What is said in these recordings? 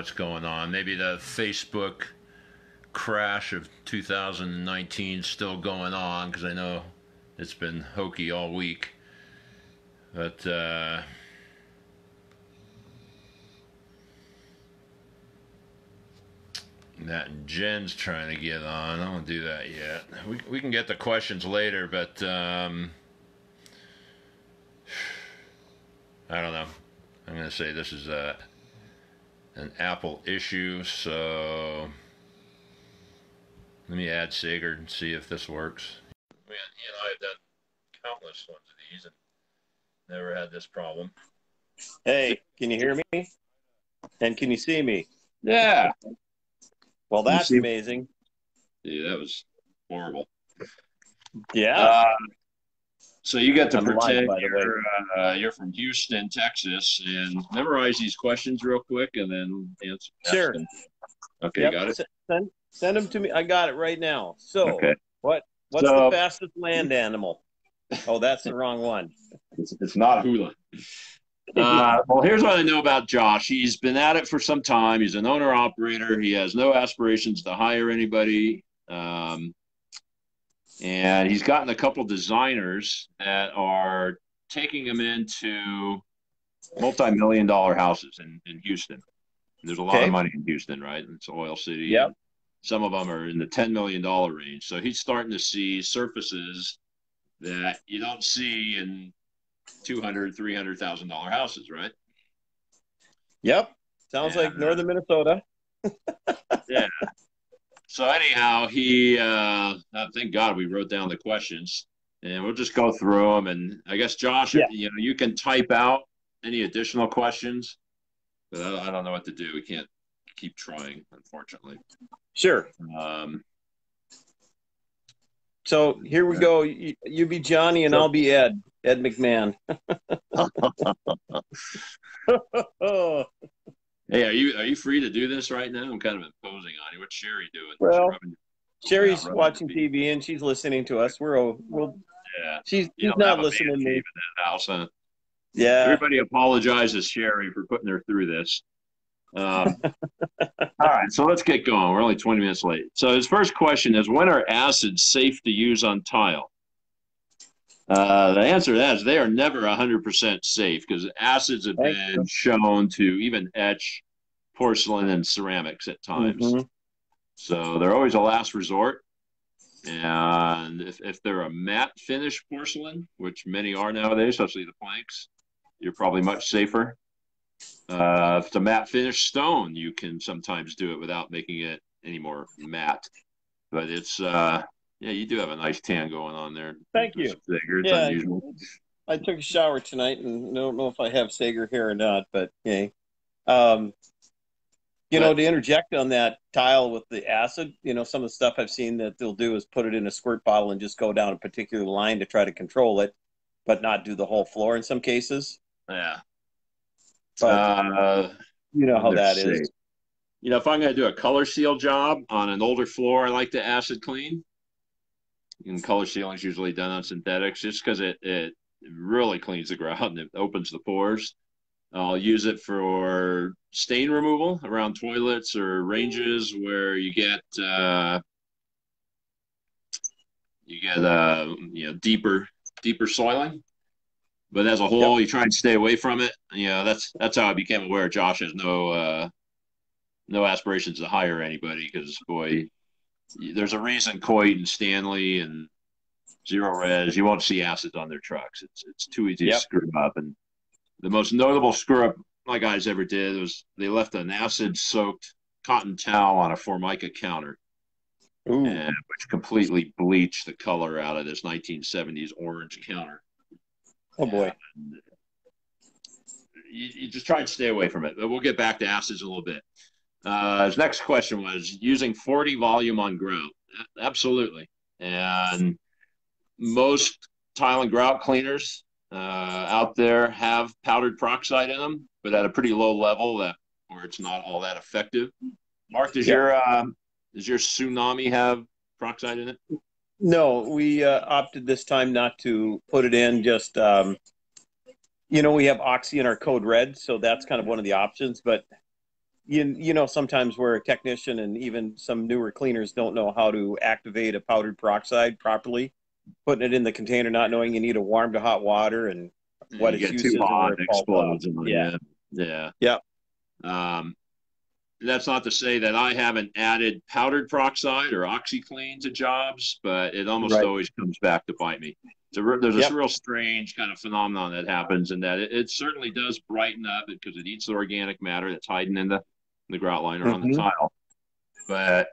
what's going on. Maybe the Facebook crash of 2019 still going on, because I know it's been hokey all week. But that and Jen's trying to get on. I don't do that yet. We can get the questions later, but I don't know. I'm going to say this is an Apple issue, so let me add Sager and see if this works. I've done countless ones of these and never had this problem. Hey, can you hear me? And can you see me? Yeah. Well, that's amazing. Yeah, that was horrible. Yeah. So you get to pretend you're from Houston, Texas, and memorize these questions real quick and then answer. Sure. Them. Okay, got it? Send them to me. I got it right now. So, okay. What's the fastest land animal? Oh, that's the wrong one. It's not hula. Well, here's what I know about Josh. He's been at it for some time. He's an owner-operator. He has no aspirations to hire anybody. And he's gotten a couple designers that are taking him into multi-million-dollar houses in Houston. There's a lot of money in Houston, right? It's oil city. Yep. Some of them are in the $10 million range. So he's starting to see surfaces that you don't see in $200,000, $300,000 houses, right? Yep. Sounds like northern Minnesota. Yeah. So anyhow, thank God we wrote down the questions, and we'll just go through them. And I guess Josh, you can type out any additional questions, but I don't know what to do. We can't keep trying, unfortunately. Sure. So here we go. You be Johnny and I'll be Ed McMahon. Hey, are you free to do this right now? I'm kind of imposing on you. What's Sherry doing? Well, Sherry's watching TV and she's listening to us. She's not listening to me. In that house, huh? Yeah. Everybody apologizes Sherry for putting her through this. All right, so let's get going. We're only 20 minutes late. So his first question is, when are acids safe to use on tile? The answer to that is they are never 100% safe, because acids have been shown to even etch porcelain and ceramics at times. Mm-hmm. So they're always a last resort. And if they're a matte finish porcelain, which many are nowadays, especially the planks, you're probably much safer. If it's a matte finish stone, you can sometimes do it without making it any more matte. But it's you do have a nice tan going on there. Thank you. It's unusual. I took a shower tonight and don't know if I have Sager hair or not, but to interject on that tile with the acid, some of the stuff I've seen that they'll do is put it in a squirt bottle and just go down a particular line to try to control it, but not do the whole floor in some cases. Yeah. But you know how that is. If I'm going to do a color seal job on an older floor, I like to acid clean. And color sealing is usually done on synthetics just because it really cleans the grout and it opens the pores. I'll use it for stain removal around toilets or ranges where you get deeper soiling. But as a whole, you try and stay away from it. That's how I became aware Josh has no aspirations to hire anybody, because, boy, there's a reason Coit and Stanley and Zero Res, you won't see acids on their trucks. It's too easy to screw them up. And the most notable screw up my guys ever did was they left an acid-soaked cotton towel on a Formica counter, which completely bleached the color out of this 1970s orange counter. Oh, boy. You just try and stay away from it. But we'll get back to acids in a little bit. His next question was using 40 volume on grout. Absolutely. And most tile and grout cleaners out there have powdered peroxide in them, but at a pretty low level where it's not all that effective. Mark, does your Tsunami have peroxide in it? No, we opted this time not to put it in. Just we have Oxy in our code red, so that's kind of one of the options. But you know, sometimes where a technician and even some newer cleaners don't know how to activate a powdered peroxide properly, putting it in the container, not knowing you need a warm to hot water and what You its get use too is and hot, where it it falls off. explodes. Yeah. Yeah, yeah. Yeah. Um, that's not to say that I haven't added powdered peroxide or OxyClean to jobs, but it almost Right. always comes back to bite me. There's this Yep. real strange kind of phenomenon that happens, and that it certainly does brighten up because it eats the organic matter that's hiding in the grout liner on the Hmm. tile. But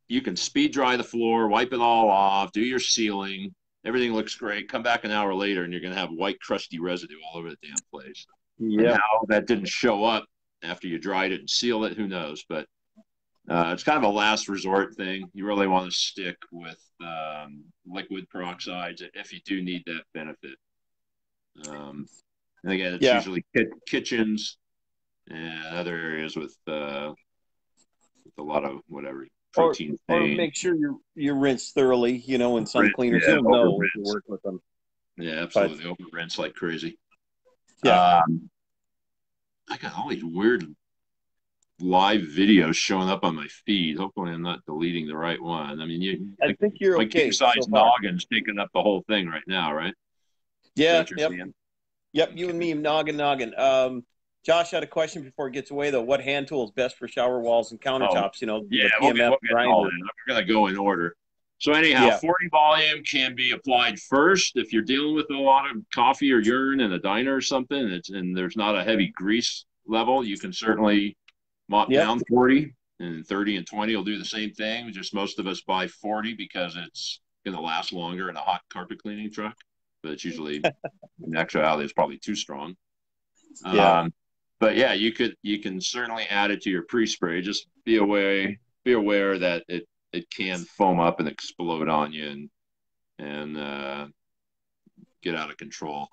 you can speed dry the floor, wipe it all off, do your sealing. Everything looks great. Come back an hour later, and you're going to have white, crusty residue all over the damn place. And Yep. how that didn't show up after you dried it and sealed it, who knows? But it's kind of a last resort thing. You really want to stick with liquid peroxides if you do need that benefit. And again, it's Yeah. usually kitchens and other areas with a lot of whatever Or protein or stain. make sure you rinse thoroughly. You know, in some Rinse, cleaners, yeah, you'll over know if you rinse. work with them. Yeah, But absolutely. Over rinse like crazy. yeah, Um, I got all these weird live videos showing up on my feed. Hopefully, I'm not deleting the right one. I mean, I think you're my king okay so size far. noggin's taking up the whole thing right now, right? Is that Yeah. what you're Yep. seeing? Yep. You and Okay. me, noggin. Josh had a question before it gets away though. What hand tool is best for shower walls and Oh, countertops? You know, yeah, the we'll get PMF we'll get to all grinder. that. We're gonna go in order. So anyhow, Yeah. 40 volume can be applied first if you're dealing with a lot of coffee or urine in a diner or something. And there's not a heavy grease level. You can certainly mop Yep. down 40, and 30 and 20 will do the same thing. Just most of us buy 40 because it's going to last longer in a hot carpet cleaning truck. But it's usually, in actuality, it's probably too strong. Yeah. But yeah, you can certainly add it to your pre-spray. Just be aware that it can foam up and explode on you and get out of control.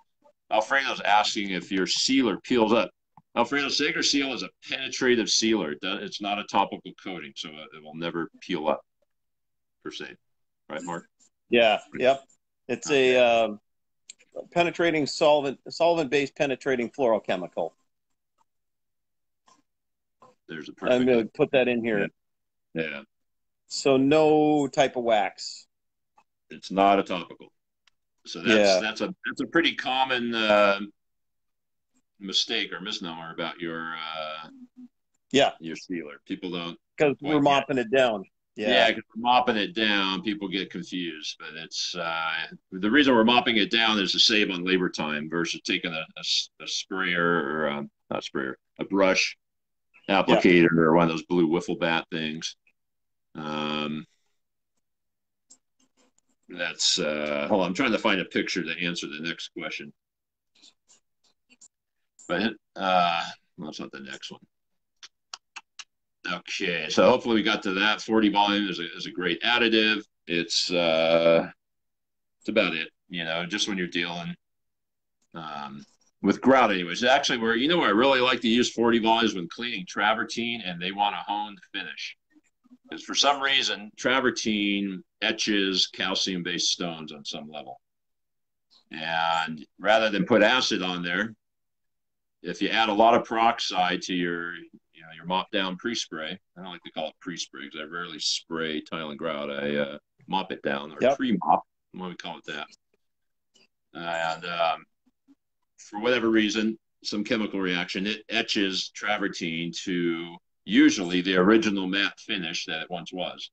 Alfredo's asking if your sealer peels up. Alfredo, Sager Seal is a penetrative sealer. It's not a topical coating, so it will never peel up per se. Right, Mark? Yeah. Yep. It's Okay. a penetrating solvent-based penetrating fluorochemical. There's a I'm perfect. going to put that in Yeah. here. Yeah. So no type of wax. It's not a topical. So Yeah. that's a pretty common mistake or misnomer about Yeah. your sealer. People don't Because we're quite get. mopping it down. Yeah, Yeah. because we're mopping it down, people get confused. But it's the reason we're mopping it down is to save on labor time versus taking a sprayer or not sprayer, a brush Yeah. applicator or one of those blue wiffle bat things. Um, that's hold on, I'm trying to find a picture to answer the next question. But well, that's not the next one. Okay, so hopefully we got to that. 40 volume is a great additive. It's about it, just when you're dealing with grout anyways. Actually, where I really like to use 40 volumes when cleaning travertine and they want a honed finish. Because for some reason, travertine etches calcium-based stones on some level. And rather than put acid on there, if you add a lot of peroxide to your mop down pre-spray, I don't like to call it pre-spray because I rarely spray tile and grout. I mop it down or Yep. pre-mop, what we call it that. And for whatever reason, some chemical reaction, it etches travertine to usually the original matte finish that it once was.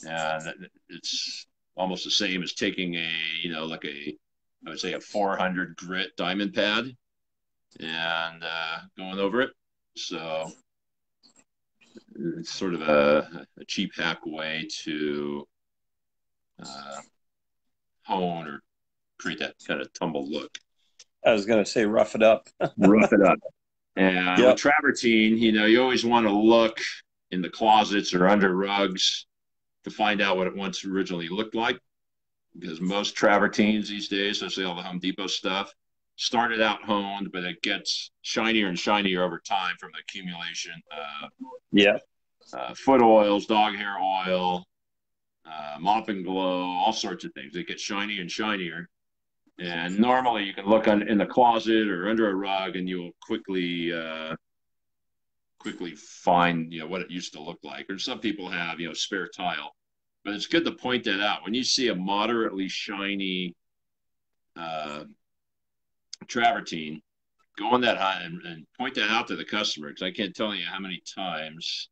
And it's almost the same as taking I would say a 400 grit diamond pad and going over it. So it's sort of a cheap hack way to hone or create that kind of tumble look. I was going to say rough it up. Rough it up. And with Yep. travertine, you always want to look in the closets or under rugs to find out what it once originally looked like. Because most travertines these days, especially all the Home Depot stuff, started out honed, but it gets shinier and shinier over time from the accumulation of Yeah. foot oils, dog hair oil, mop and glow, all sorts of things. It gets shinier and shinier. And normally you can look in the closet or under a rug and you'll quickly quickly find, what it used to look like. Or some people have, spare tile. But it's good to point that out. When you see a moderately shiny uh, travertine, go on that high and point that out to the customer, because I can't tell you how many times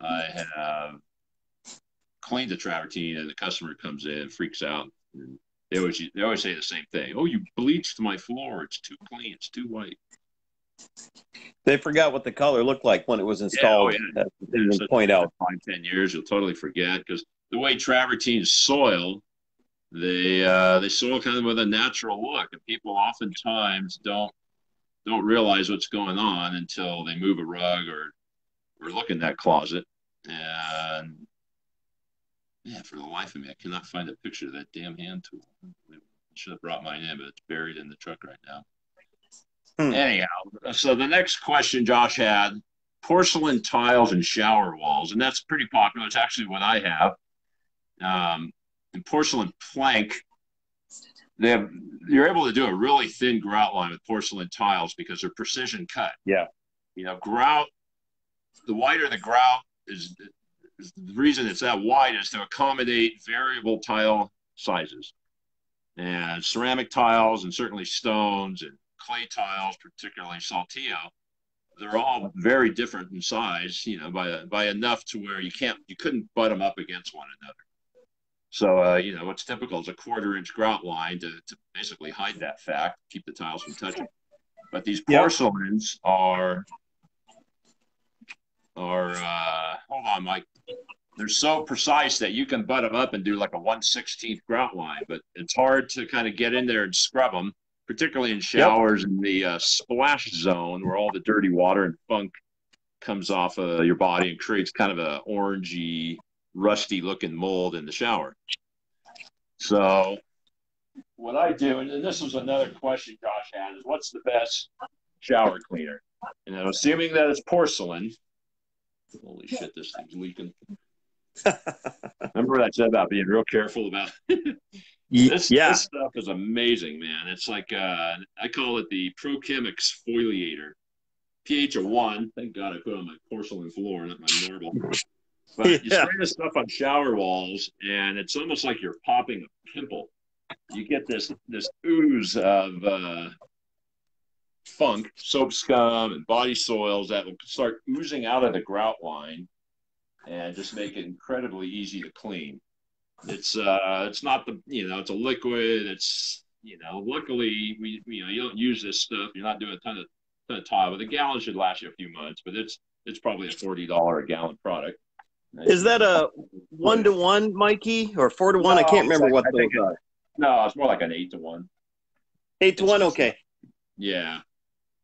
I have cleaned the travertine and the customer comes in and freaks out. And they always say the same thing. Oh, you bleached my floor. It's too clean. It's too white. They forgot what the color looked like when it was installed. Yeah. That's point out. 5-10 years, you'll totally forget, because the way travertines soil, they soil kind of with a natural look, and people oftentimes don't realize what's going on until they move a rug or look in that closet. And yeah, for the life of me, I cannot find a picture of that damn hand tool. I should have brought mine in, but it's buried in the truck right now. Anyhow, so the next question Josh had: porcelain tiles and shower walls, and that's pretty popular. It's actually what I have. And porcelain plank, you're able to do a really thin grout line with porcelain tiles because they're precision cut. Yeah. Grout, the wider the grout is the reason it's that wide is to accommodate variable tile sizes. And ceramic tiles, and certainly stones and clay tiles, particularly saltillo, they're all very different in size, by enough to where you couldn't butt them up against one another. So, what's typical is a 1/4-inch grout line to basically hide that fact, keep the tiles from touching. But these porcelains are hold on, Mike. They're so precise that you can butt them up and do like a 1/16 grout line, but it's hard to kind of get in there and scrub them, particularly in showers in the splash zone where all the dirty water and funk comes off of your body and creates kind of a orangey, rusty looking mold in the shower. So what I do, and this was another question Josh had, is what's the best shower cleaner? And assuming that it's porcelain, holy shit, this thing's leaking. Remember what I said about being real careful about this stuff is amazing, man. It's like I call it the ProChem exfoliator. pH of 1. Thank God I put it on my porcelain floor, not my marble. But you spray this stuff on shower walls, and it's almost like you're popping a pimple. You get this ooze of funk, soap scum, and body soils that will start oozing out of the grout line and just make it incredibly easy to clean. It's not it's a liquid. It's luckily you don't use this stuff. You're not doing a ton of tile, but a gallon should last you a few months. But it's probably a $40 a gallon product. Is that a 1-to-1, Mikey, or 4-to-1? I can't remember what those are. No, it's more like an 8-to-1. 8-to-1, okay. Yeah,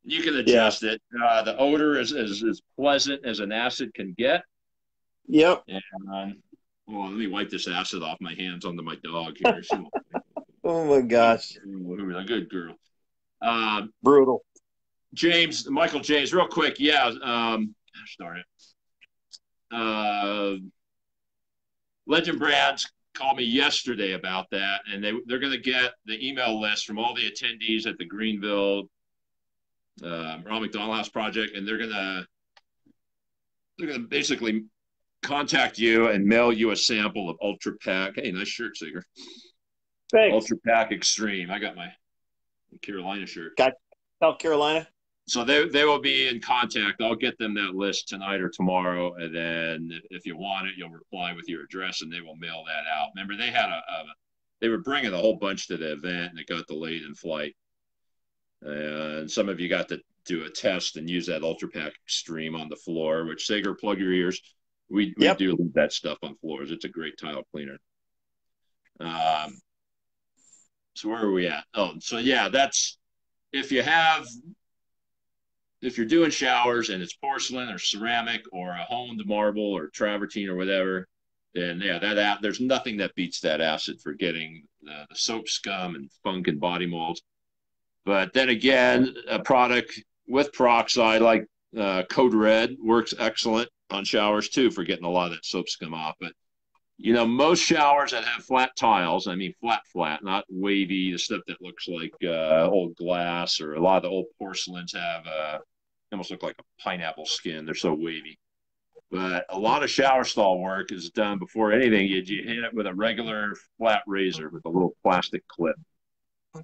you can adjust it. The odor is as pleasant as an acid can get. Yep. And let me wipe this acid off my hands onto my dog here. Oh my gosh. A good girl. Brutal. Michael James, real quick. Yeah. Gosh darn it. Legend Brands called me yesterday about that, and they're going to get the email list from all the attendees at the Greenville Ronald McDonald House project, and they're going to basically contact you and mail you a sample of Ultra Pack. Hey, nice shirt, Seeger. Thanks. Ultra Pack Extreme. I got my Carolina shirt. Got South Carolina. So they will be in contact. I'll get them that list tonight or tomorrow, and then if you want it, you'll reply with your address, and they will mail that out. Remember, they had they were bringing a whole bunch to the event, and it got delayed in flight. And some of you got to do a test and use that Ultra Pack Extreme on the floor, which, Sager, plug your ears. We do leave that stuff on floors. It's a great tile cleaner. So where are we at? Oh, so yeah, that's if you're doing showers and it's porcelain or ceramic or a honed marble or travertine or whatever, then there's nothing that beats that acid for getting the soap scum and funk and body molds. But then again, a product with peroxide like Code Red works excellent on showers too for getting a lot of that soap scum off. But most showers that have flat tiles, I mean flat, not wavy, the stuff that looks like old glass, or a lot of the old porcelains have almost look like a pineapple skin. They're so wavy. But a lot of shower stall work is done before anything. You hit it with a regular flat razor with a little plastic clip,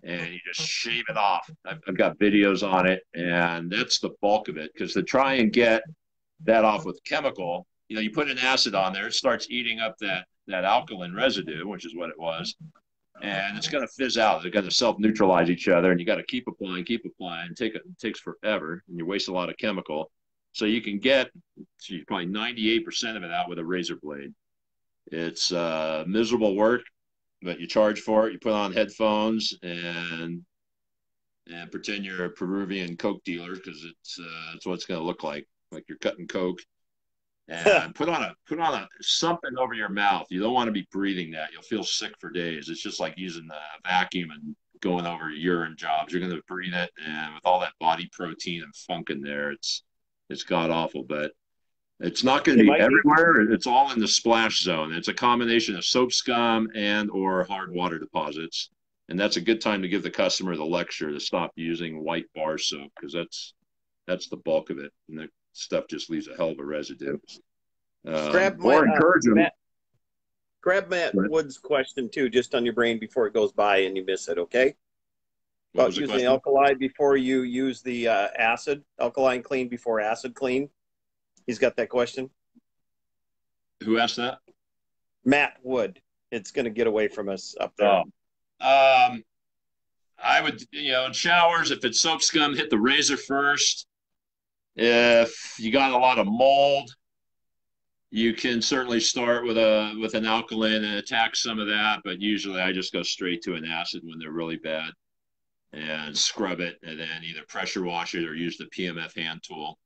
and you just shave it off. I've got videos on it, and that's the bulk of it. Because to try and get that off with chemical, you put an acid on there, it starts eating up that alkaline residue, which is what it was, and it's going to fizz out. They're going to self-neutralize each other, and you got to keep applying. It takes forever, and you waste a lot of chemical. So you can get probably 98% of it out with a razor blade. It's miserable work, but you charge for it. You put on headphones and pretend you're a Peruvian Coke dealer, because it's what it's going to look like you're cutting Coke. And put on a something over your mouth. You don't want to be breathing that. You'll feel sick for days. It's just like using the vacuum and going over urine jobs. You're going to breathe it, and with all that body protein and funk in there, it's god awful. But it's not going to be everywhere. It's all in the splash zone. It's a combination of soap scum and or hard water deposits, and that's a good time to give the customer the lecture to stop using white bar soap, because that's the bulk of it, and the stuff just leaves a hell of a residue. Grab Matt Wood's question too, just on your brain before it goes by and you miss it. Okay. About using alkali before you use the alkaline clean before acid clean. He's got that question. Who asked that? Matt Wood. It's going to get away from us up there. I would, in showers, if it's soap scum, hit the razor first. If you got a lot of mold, you can certainly start with an alkaline and attack some of that, but usually I just go straight to an acid when they're really bad and scrub it, and then either pressure wash it or use the PMF hand tool.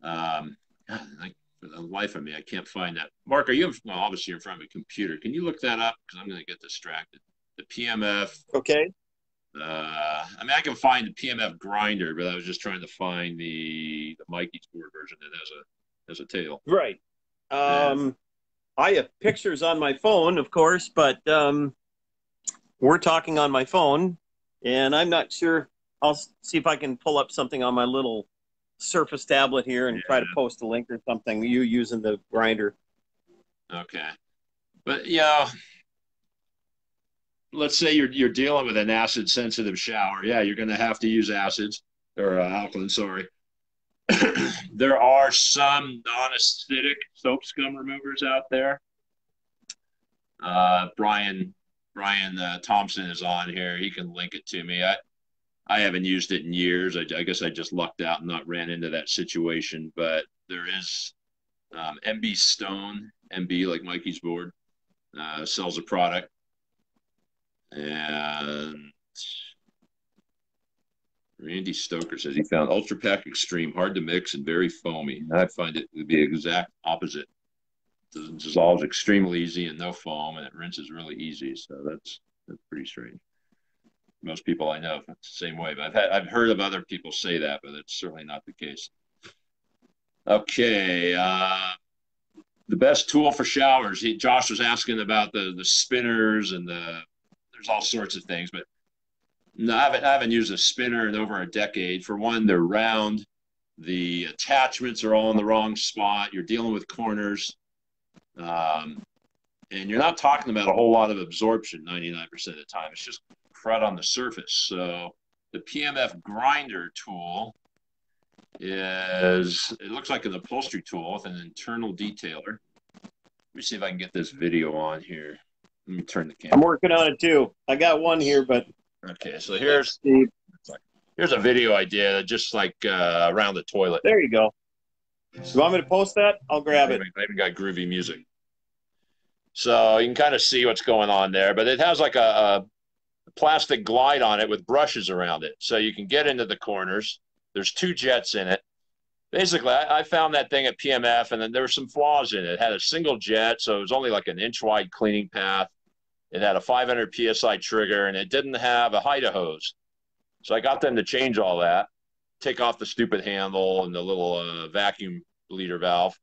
For the life of me, I can't find that. Mark, obviously you're in front of a computer. Can you look that up? Because I'm going to get distracted. The PMF. Okay. I can find the PMF grinder, but I was just trying to find the Mikey's board version that has a tail. Right. I have pictures on my phone, of course, but we're talking on my phone, and I'm not sure. I'll see if I can pull up something on my little Surface tablet here and try to post a link or something. You using the grinder. Okay. But, let's say you're dealing with an acid-sensitive shower. Yeah, you're going to have to use acids, or alkaline, sorry. There are some non-acidic soap scum removers out there. Brian Thompson is on here. He can link it to me. I haven't used it in years. I guess I just lucked out and not ran into that situation. But there is MB Stone, MB like Mikey's board, sells a product. And Randy Stoker says he found Ultra Pack Extreme hard to mix and very foamy. I find it to be the exact opposite. It dissolves extremely easy and no foam, and it rinses really easy. So that's pretty strange. Most people I know it's the same way, but I've heard of other people say that, but it's certainly not the case. Okay, the best tool for showers. Josh was asking about the spinners and there's all sorts of things, but no, I haven't used a spinner in over a decade. For one, they're round. The attachments are all in the wrong spot. You're dealing with corners. And you're not talking about a whole lot of absorption 99% of the time. It's just crud on the surface. So the PMF grinder tool it looks like an upholstery tool with an internal detailer. Let me see if I can get this video on here. Let me turn the camera. I'm working on it too. I got one here, but okay. So here's a video I did just like around the toilet. There you go. You want me to post that? I'll grab it. I even got groovy music. So you can kind of see what's going on there, but it has like a plastic glide on it with brushes around it. So you can get into the corners. There's 2 jets in it. Basically, I found that thing at PMF, and then there were some flaws in it. It had a single jet, so it was only like an inch-wide cleaning path. It had a 500 PSI trigger, and it didn't have a Haida hose. So I got them to change all that, take off the stupid handle and the little vacuum bleeder valve,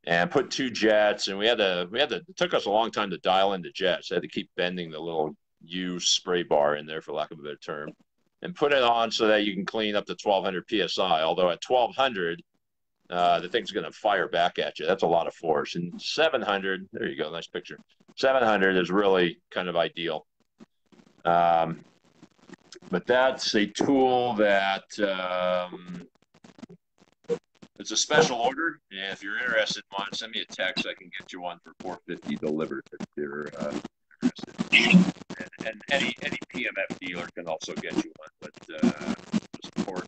and put 2 jets. And it took us a long time to dial in the jets. I had to keep bending the little U spray bar in there, for lack of a better term. and put it on so that you can clean up to 1200 psi. Although at 1200, the thing's going to fire back at you. That's a lot of force. And 700, there you go, nice picture. 700 is really kind of ideal. But that's a tool that it's a special order. And if you're interested in one, send me a text. I can get you one for $450 delivered if you're interested. And any PMF dealer can also get you one. But support.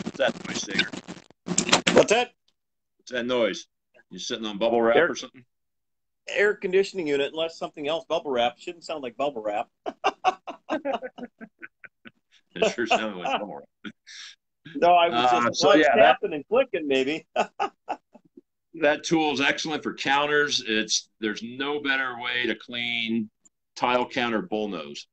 What's that noise, Sager? What's that? What's that noise? You sitting on bubble wrap or something? Air conditioning unit, unless something else. Bubble wrap shouldn't sound like bubble wrap. It sure sounded like bubble wrap. No, I was just tapping and clicking, maybe. That tool is excellent for counters. There's no better way to clean tile counter bullnose,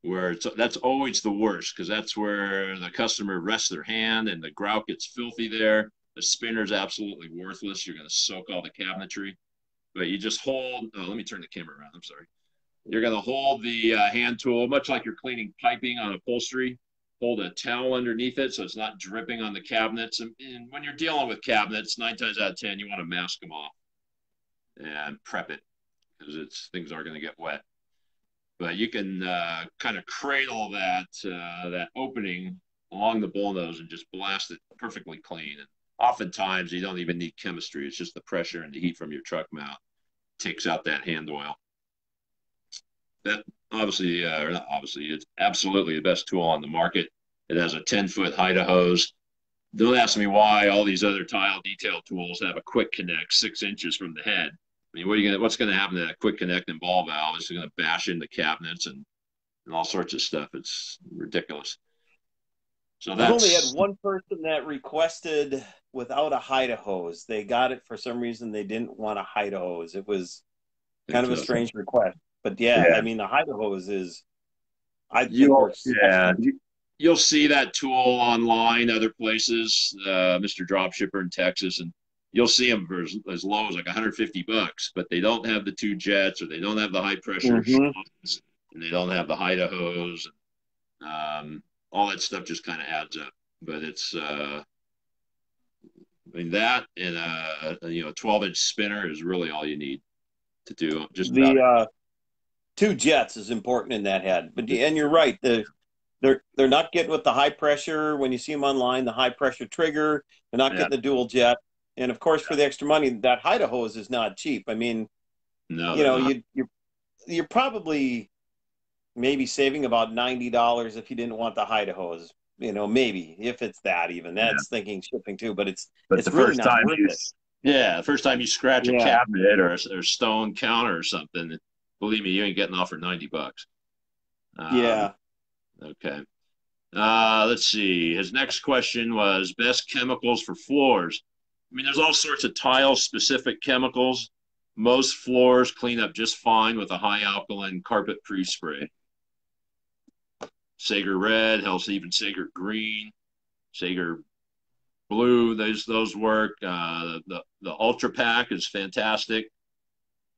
where that's always the worst because that's where the customer rests their hand and the grout gets filthy there. The spinner's absolutely worthless. You're going to soak all the cabinetry. But you just hold, let me turn the camera around. I'm sorry. You're going to hold the hand tool, much like you're cleaning piping on upholstery. Hold a towel underneath it so it's not dripping on the cabinets. And when you're dealing with cabinets, 9 times out of 10, you want to mask them off and prep it because things are going to get wet. But you can kind of cradle that opening along the bullnose and just blast it perfectly clean. And oftentimes, you don't even need chemistry. It's just the pressure and the heat from your truck mount takes out that hand oil. That obviously, or not obviously, it's absolutely the best tool on the market. It has a 10-foot Haida hose. Don't ask me why all these other tile detail tools have a quick connect 6 inches from the head. I mean, what's going to happen to that quick connect and ball valve? It's going to bash into cabinets and all sorts of stuff. It's ridiculous. So I've only had one person that requested without a Haida hose. They got it for some reason. They didn't want a Haida hose. It was kind of a strange request. But yeah, I mean, the Haida hose is, you'll see that tool online, other places, Mr. Dropshipper in Texas, and you'll see them for as low as like $150, but they don't have the 2 jets or they don't have the high pressure shots, and they don't have the Haida hose. All that stuff just kind of adds up. But it's, I mean, that and a 12-inch spinner is really all you need to do. Just the 2 jets is important in that head. But and you're right, they're not getting with the high pressure when you see them online. The high pressure trigger, they're not getting the dual jet. And of course, for the extra money, that Haida hose is not cheap. I mean, you're probably maybe saving about $90 if you didn't want the Haida hose. Maybe if it's that even. That's thinking shipping too, but it's really not worth it. Yeah, the first time you scratch a cabinet or a stone counter or something, believe me, you ain't getting off for $90. Okay. Let's see. His next question was best chemicals for floors. I mean, there's all sorts of tile-specific chemicals. Most floors clean up just fine with a high alkaline carpet pre-spray. Sager red, helps even Sager green, Sager blue. Those work. The Ultra Pack is fantastic.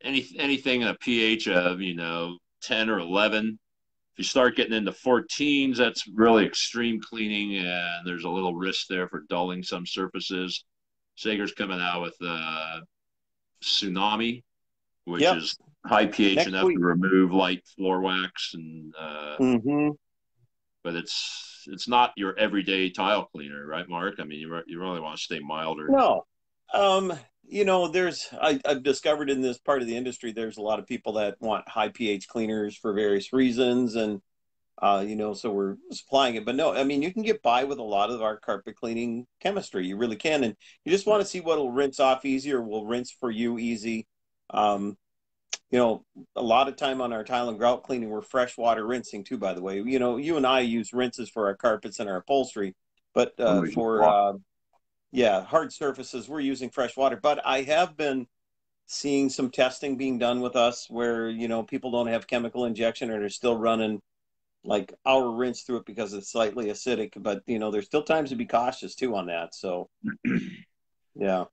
Anything in a pH of 10 or 11. If you start getting into 14s, that's really extreme cleaning, and there's a little risk there for dulling some surfaces. Sager's coming out with Tsunami, which is high pH enough to remove light floor wax, and but it's not your everyday tile cleaner, right, Mark? I mean, you really want to stay milder. No, I've discovered in this part of the industry, there's a lot of people that want high pH cleaners for various reasons, and so we're supplying it. But no, I mean, you can get by with a lot of our carpet cleaning chemistry. You really can, and you just want to see what will rinse off easy or will rinse for you easy. A lot of time on our tile and grout cleaning, we're freshwater rinsing too, by the way. You and I use rinses for our carpets and our upholstery, but for hard surfaces, we're using fresh water. But I have been seeing some testing being done with us where, people don't have chemical injection or they're still running like our rinse through it because it's slightly acidic. But, there's still times to be cautious too on that. So, yeah.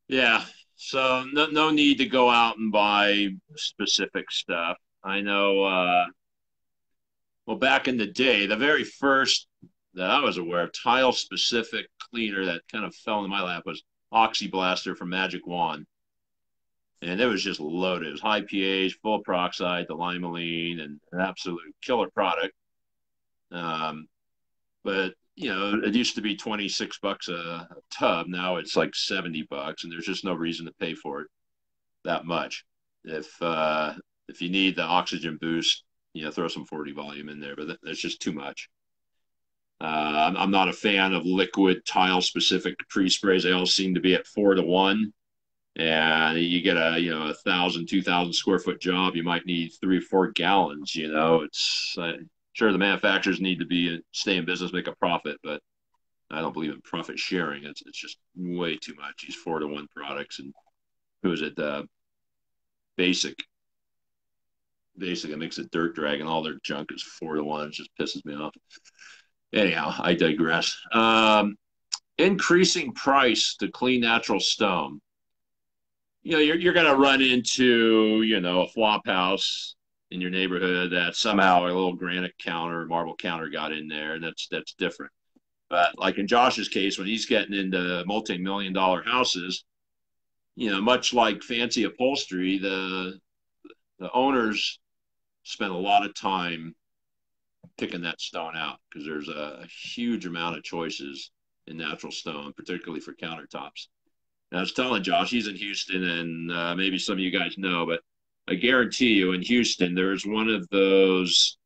Yeah. So no need to go out and buy specific stuff. I know Well, back in the day, the very first that I was aware of tile specific cleaner that kind of fell in my lap was Oxy Blaster from Magic Wand. And it was just loaded. It was high pH, full peroxide, the limonene, and an absolute killer product. Um, but it used to be 26 bucks a tub. Now it's like 70 bucks, and there's just no reason to pay for it that much. If you need the oxygen boost, throw some 40 volume in there, but that's just too much. I'm not a fan of liquid tile specific pre sprays. They all seem to be at 4 to 1, and you get a 1,000, 2,000 square foot job. You might need 3 or 4 gallons. It's sure the manufacturers need to stay in business, make a profit, but I don't believe in profit sharing. It's just way too much. These 4 to 1 products, and who is it? Basic. It makes a dirt drag, and all their junk is 4 to 1. It just pisses me off. Anyhow, I digress. Increasing price to clean natural stone. You're going to run into, a flop house in your neighborhood that somehow a little granite counter, marble counter got in there, and that's different. But like in Josh's case, when he's getting into multi-million-dollar houses, much like fancy upholstery, the owners spend a lot of time picking that stone out because there's a huge amount of choices in natural stone, particularly for countertops. And I was telling Josh, he's in Houston, and maybe some of you guys know, but I guarantee you in Houston, there's one of those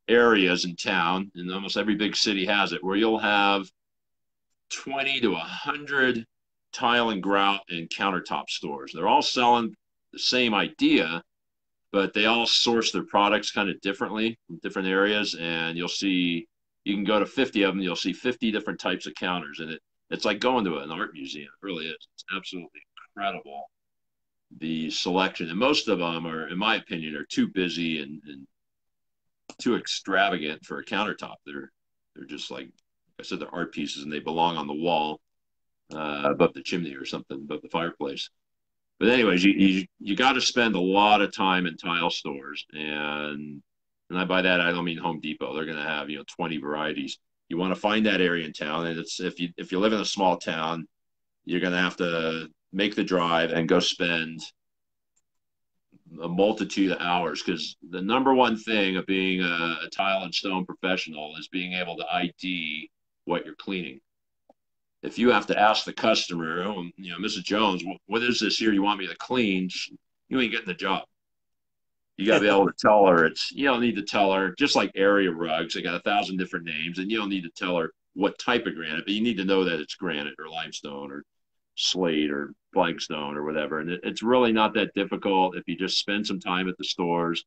areas in town, and almost every big city has it, where you'll have 20 to 100 tile and grout and countertop stores. They're all selling the same idea, but they all source their products kind of differently in different areas. And you can go to 50 of them, you'll see 50 different types of counters. And it's like going to an art museum. It really is. It's absolutely incredible, the selection. And most of them are, in my opinion, are too busy and too extravagant for a countertop. They're just like I said, they're art pieces, and they belong on the wall above the chimney or something, above the fireplace. But anyways, you got to spend a lot of time in tile stores, and by that I don't mean Home Depot. They're going to have 20 varieties. You want to find that area in town, and it's if you live in a small town, you're going to have to make the drive and go spend a multitude of hours, because the number one thing of being a tile and stone professional is being able to ID what you're cleaning. If you have to ask the customer, oh, Mrs. Jones, what is this here you want me to clean? You ain't getting the job. You got to be able to tell her you don't need to tell her, just like area rugs, they got 1,000 different names, and you don't need to tell her what type of granite, but you need to know that it's granite or limestone or slate or flagstone or whatever. And it's really not that difficult if you just spend some time at the stores.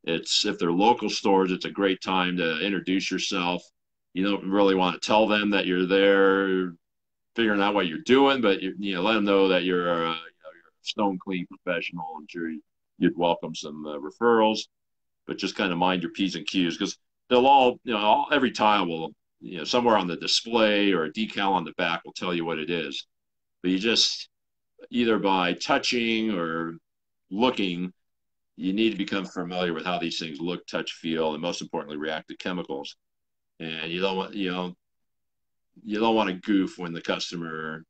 If they're local stores, it's a great time to introduce yourself. You don't really want to tell them that you're there figuring out what you're doing, but let them know that you're a stone clean professional. I'm sure you'd welcome some referrals, but just kind of mind your P's and Q's, because they'll all, every tile will, somewhere on the display or a decal on the back will tell you what it is. But you just, either by touching or looking, you need to become familiar with how these things look, touch, feel, and most importantly, react to chemicals. And you don't want to goof when the customer,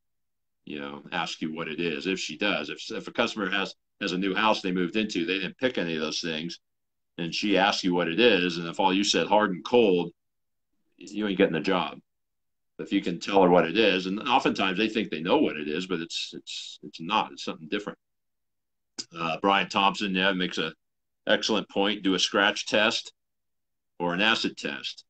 asks you what it is. If she does, if a customer has a new house they moved into, they didn't pick any of those things, and she asks you what it is, and if all you said hard and cold, you ain't getting the job. If you can tell her what it is, and oftentimes they think they know what it is, but it's not. It's something different. Brian Thompson, makes a excellent point. Do a scratch test or an acid test.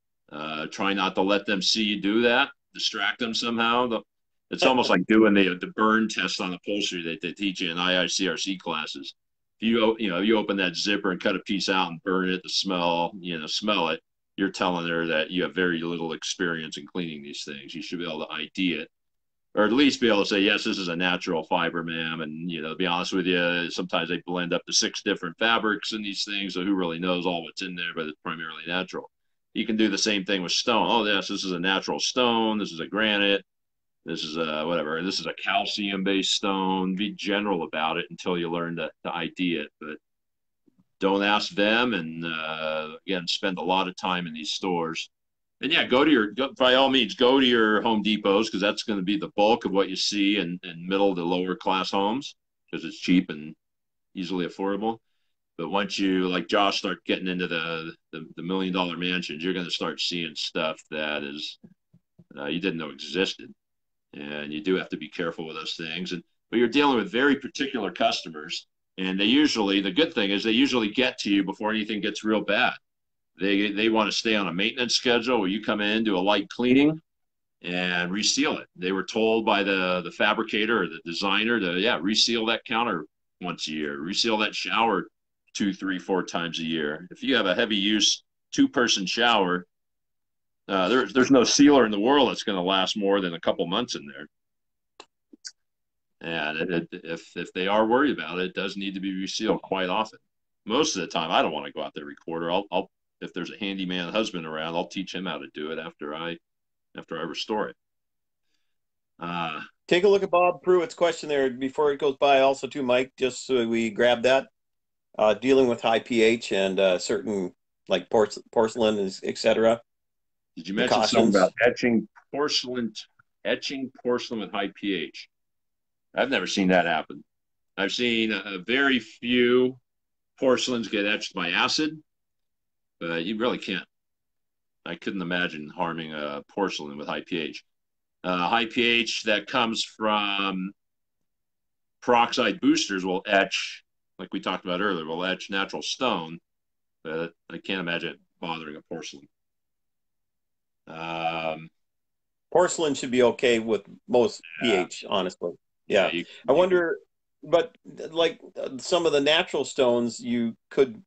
Try not to let them see you do that. Distract them somehow. It's almost like doing the burn test on upholstery that they teach you in IICRC classes. If you open that zipper and cut a piece out and burn it to smell it, you're telling her that you have very little experience in cleaning these things. You should be able to ID it, or at least be able to say, yes, this is a natural fiber, ma'am. And, to be honest with you, sometimes they blend up to 6 different fabrics in these things. So who really knows all what's in there, but it's primarily natural. You can do the same thing with stone. Oh, yes, this is a natural stone. This is a granite. This is a whatever. This is a calcium-based stone. Be general about it until you learn to ID it. But don't ask them. And again, spend a lot of time in these stores. And yeah, by all means, go to your Home Depots, because that's going to be the bulk of what you see in middle to lower class homes, because it's cheap and easily affordable. But once you, like Josh, start getting into the $1 million mansions, you're going to start seeing stuff that is you didn't know existed. And you do have to be careful with those things. But you're dealing with very particular customers, and the good thing is they usually get to you before anything gets real bad. They want to stay on a maintenance schedule where you come in, do a light cleaning, and reseal it. They were told by the fabricator or the designer to reseal that counter once a year, reseal that shower 2, 3, 4 times a year. If you have a heavy use 2-person shower, there's no sealer in the world that's going to last more than a couple months in there. And if they are worried about it, it does need to be resealed quite often. Most of the time, I don't want to go out there recorder. I'll if there's a handyman husband around, I'll teach him how to do it after I restore it. Take a look at Bob Pruitt's question there before it goes by. Also, to Mike, just so we grab that. Dealing with high pH and certain like porcelain, etc. Did you mention something about etching porcelain with high pH? I've never seen that happen. I've seen a very few porcelains get etched by acid, but you really can't. I couldn't imagine harming a porcelain with high pH. High pH that comes from peroxide boosters will etch, like we talked about earlier, will etch natural stone, but I can't imagine it bothering a porcelain. Porcelain should be okay with most pH, honestly. Yeah. I wonder, but like some of the natural stones, you could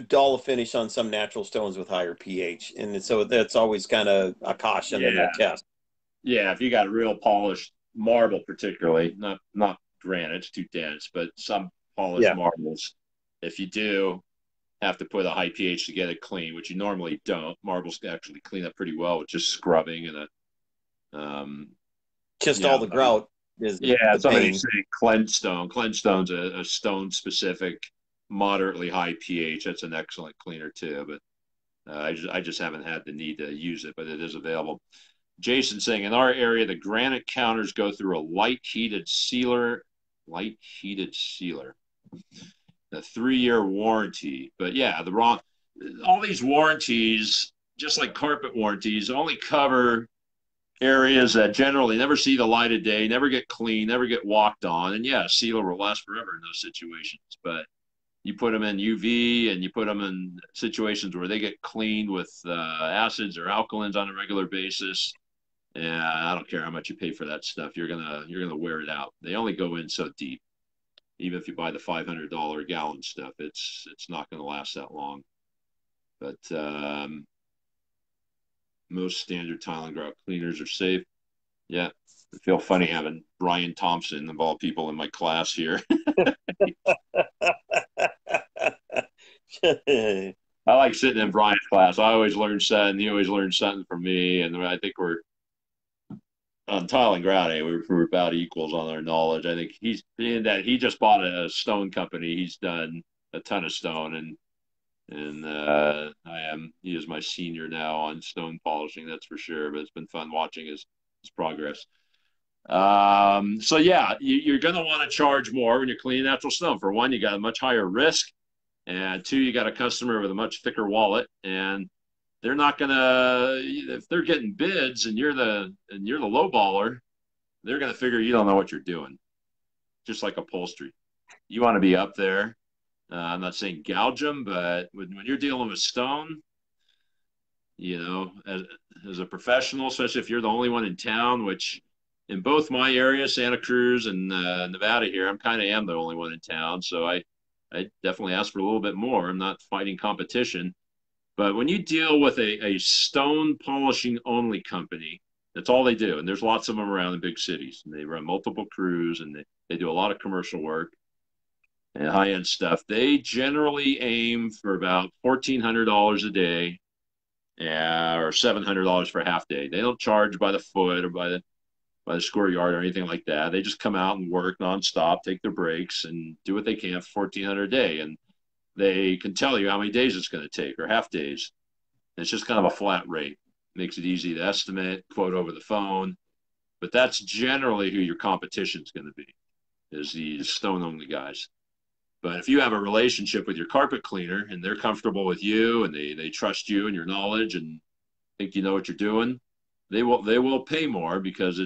dull a finish on some natural stones with higher pH, and so that's always kind of a caution in that test. Yeah, if you got real polished marble, particularly not granite, it's too dense, but some polished marbles, if you do have to put a high pH to get it clean, which you normally don't, marbles actually clean up pretty well with just scrubbing and all the grout is somebody saying cleanse stone. Cleanse stone's a stone specific moderately high pH. That's an excellent cleaner too, but I just haven't had the need to use it, but it is available. Jason saying, in our area, the granite counters go through a light heated sealer, a 3-year warranty. But yeah, all these warranties, just like carpet warranties, only cover areas that generally never see the light of day, never get cleaned, never get walked on. And yeah, sealer will last forever in those situations. But you put them in UV and you put them in situations where they get cleaned with acids or alkalins on a regular basis. And I don't care how much you pay for that stuff. You're gonna wear it out. They only go in so deep. Even if you buy the $500 gallon stuff, it's not going to last that long. But most standard tile and grout cleaners are safe. Yeah, I feel funny having Brian Thompson of all people in my class here. I like sitting in Brian's class. I always learn something. He always learns something from me, and I think we're on tile and grout. We're about equals on our knowledge. I think he just bought a stone company. He's done a ton of stone, and he is my senior now on stone polishing. That's for sure. But it's been fun watching his progress. So yeah, you're going to want to charge more when you're cleaning natural stone. For one, you got a much higher risk, and two, you got a customer with a much thicker wallet, and they're not gonna, if they're getting bids and you're the low baller, they're gonna figure you don't know what you're doing. Just like upholstery, you want to be up there. I'm not saying gouge them, but when you're dealing with stone, as a professional, especially if you're the only one in town, which in both my area, Santa Cruz and Nevada here, I'm kind of am the only one in town, so I definitely ask for a little bit more. I'm not fighting competition. But when you deal with a stone polishing only company, that's all they do. And there's lots of them around in big cities. And they run multiple crews, and they do a lot of commercial work and high-end stuff. They generally aim for about $1,400 a day or $700 for a half day. They don't charge by the foot or by the square yard or anything like that. They just come out and work nonstop, take their breaks, and do what they can for $1,400 a day. And they can tell you how many days it's going to take or half days. And it's just kind of a flat rate. Makes it easy to estimate, quote over the phone. But that's generally who your competition is going to be, is these stone only guys. But if you have a relationship with your carpet cleaner and they're comfortable with you and they trust you and your knowledge and think you know what you're doing, they will pay more because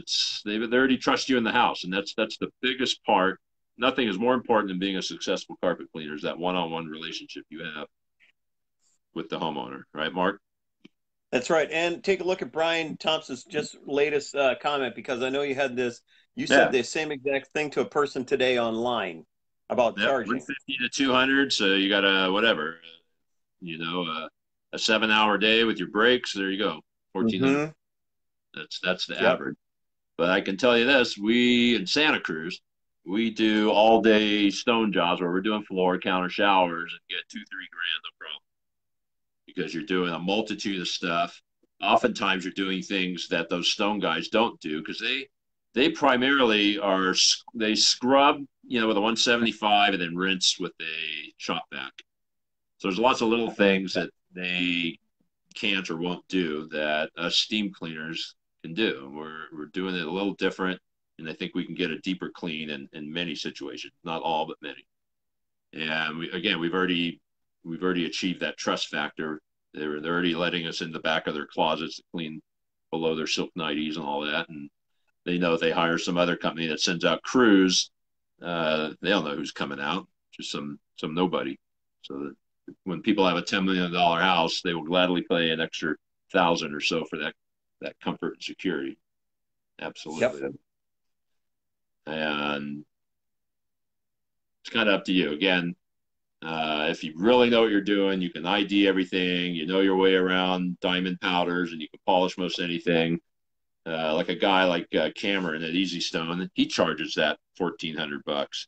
they already trust you in the house, and that's the biggest part. Nothing is more important than being a successful carpet cleaner is that one-on-one relationship you have with the homeowner, right, Mark? That's right. And take a look at Brian Thompson's just latest comment, because I know you had this. You said Yeah. the same exact thing to a person today online about Yep, charging. 150 to 200. So you got a whatever, a 7 hour day with your breaks. There you go, 1,400. Mm-hmm. That's the Yep. average. But I can tell you this: we in Santa Cruz, we do all day stone jobs where we're doing floor, counter, showers, and get 2, 3 grand no problem. Because you're doing a multitude of stuff. Oftentimes, you're doing things that those stone guys don't do because they primarily they scrub, with a 175 and then rinse with a shop vac. So there's lots of little things that they can't or won't do that us steam cleaners can do. We're doing it a little different, and I think we can get a deeper clean in many situations, not all, but many. And we've already achieved that trust factor. They're already letting us in the back of their closets to clean below their silk nighties and all that, and they know if they hire some other company that sends out crews, they don't know who's coming out, just some nobody. So that when people have a $10 million house, they will gladly pay an extra 1,000 or so for that comfort and security. Absolutely. Yep. And it's kind of up to you. Again, if you really know what you're doing, you can ID everything. You know your way around diamond powders, and you can polish most anything. Like a guy like Cameron at Easy Stone, he charges that $1,400.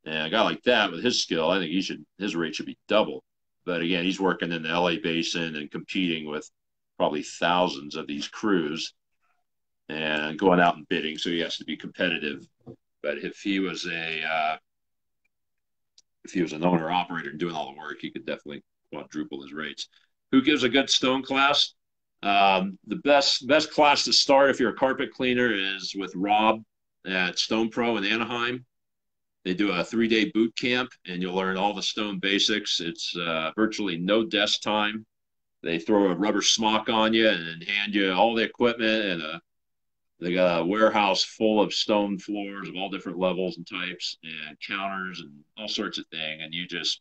And a guy like that with his skill, I think his rate should be double. But again, he's working in the LA basin and competing with probably thousands of these crews and going out and bidding. So he has to be competitive. But if he was an owner operator and doing all the work, he could definitely quadruple his rates. Who gives a good stone class? The best class to start if you're a carpet cleaner is with Rob at Stone Pro in Anaheim. They do a 3-day boot camp, and you'll learn all the stone basics. It's virtually no desk time. They throw a rubber smock on you and hand you all the equipment, and they got a warehouse full of stone floors of all different levels and types, and counters and all sorts of things. And you just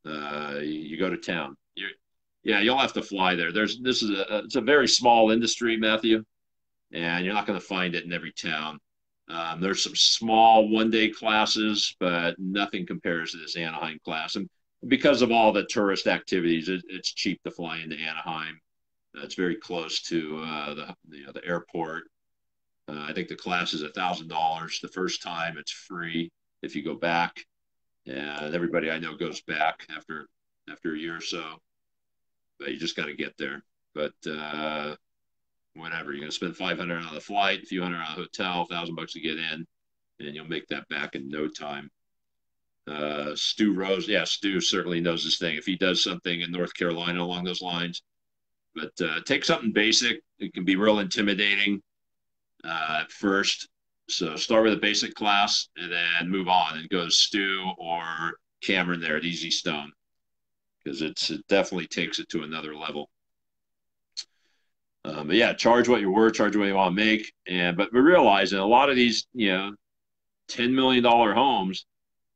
you go to town. Yeah, you'll have to fly there. It's a very small industry, Matthew, and you're not going to find it in every town. There's some small 1-day classes, but nothing compares to this Anaheim class. And because of all the tourist activities, it's cheap to fly into Anaheim. It's very close to the airport. I think the class is $1,000 the first time. It's free if you go back, and everybody I know goes back after a year or so. But you just got to get there. But whatever, you're going to spend 500 on the flight, a few hundred on a hotel, $1,000 to get in, and you'll make that back in no time. Stu Rose, yeah, Stu certainly knows his thing. If he does something in North Carolina along those lines, but take something basic. It can be real intimidating at first. So start with a basic class and then move on and go to Stu or Cameron there at Easy Stone, because it definitely takes it to another level. But yeah, charge what you're worth, charge what you want to make, but we realize in a lot of these, $10 million homes,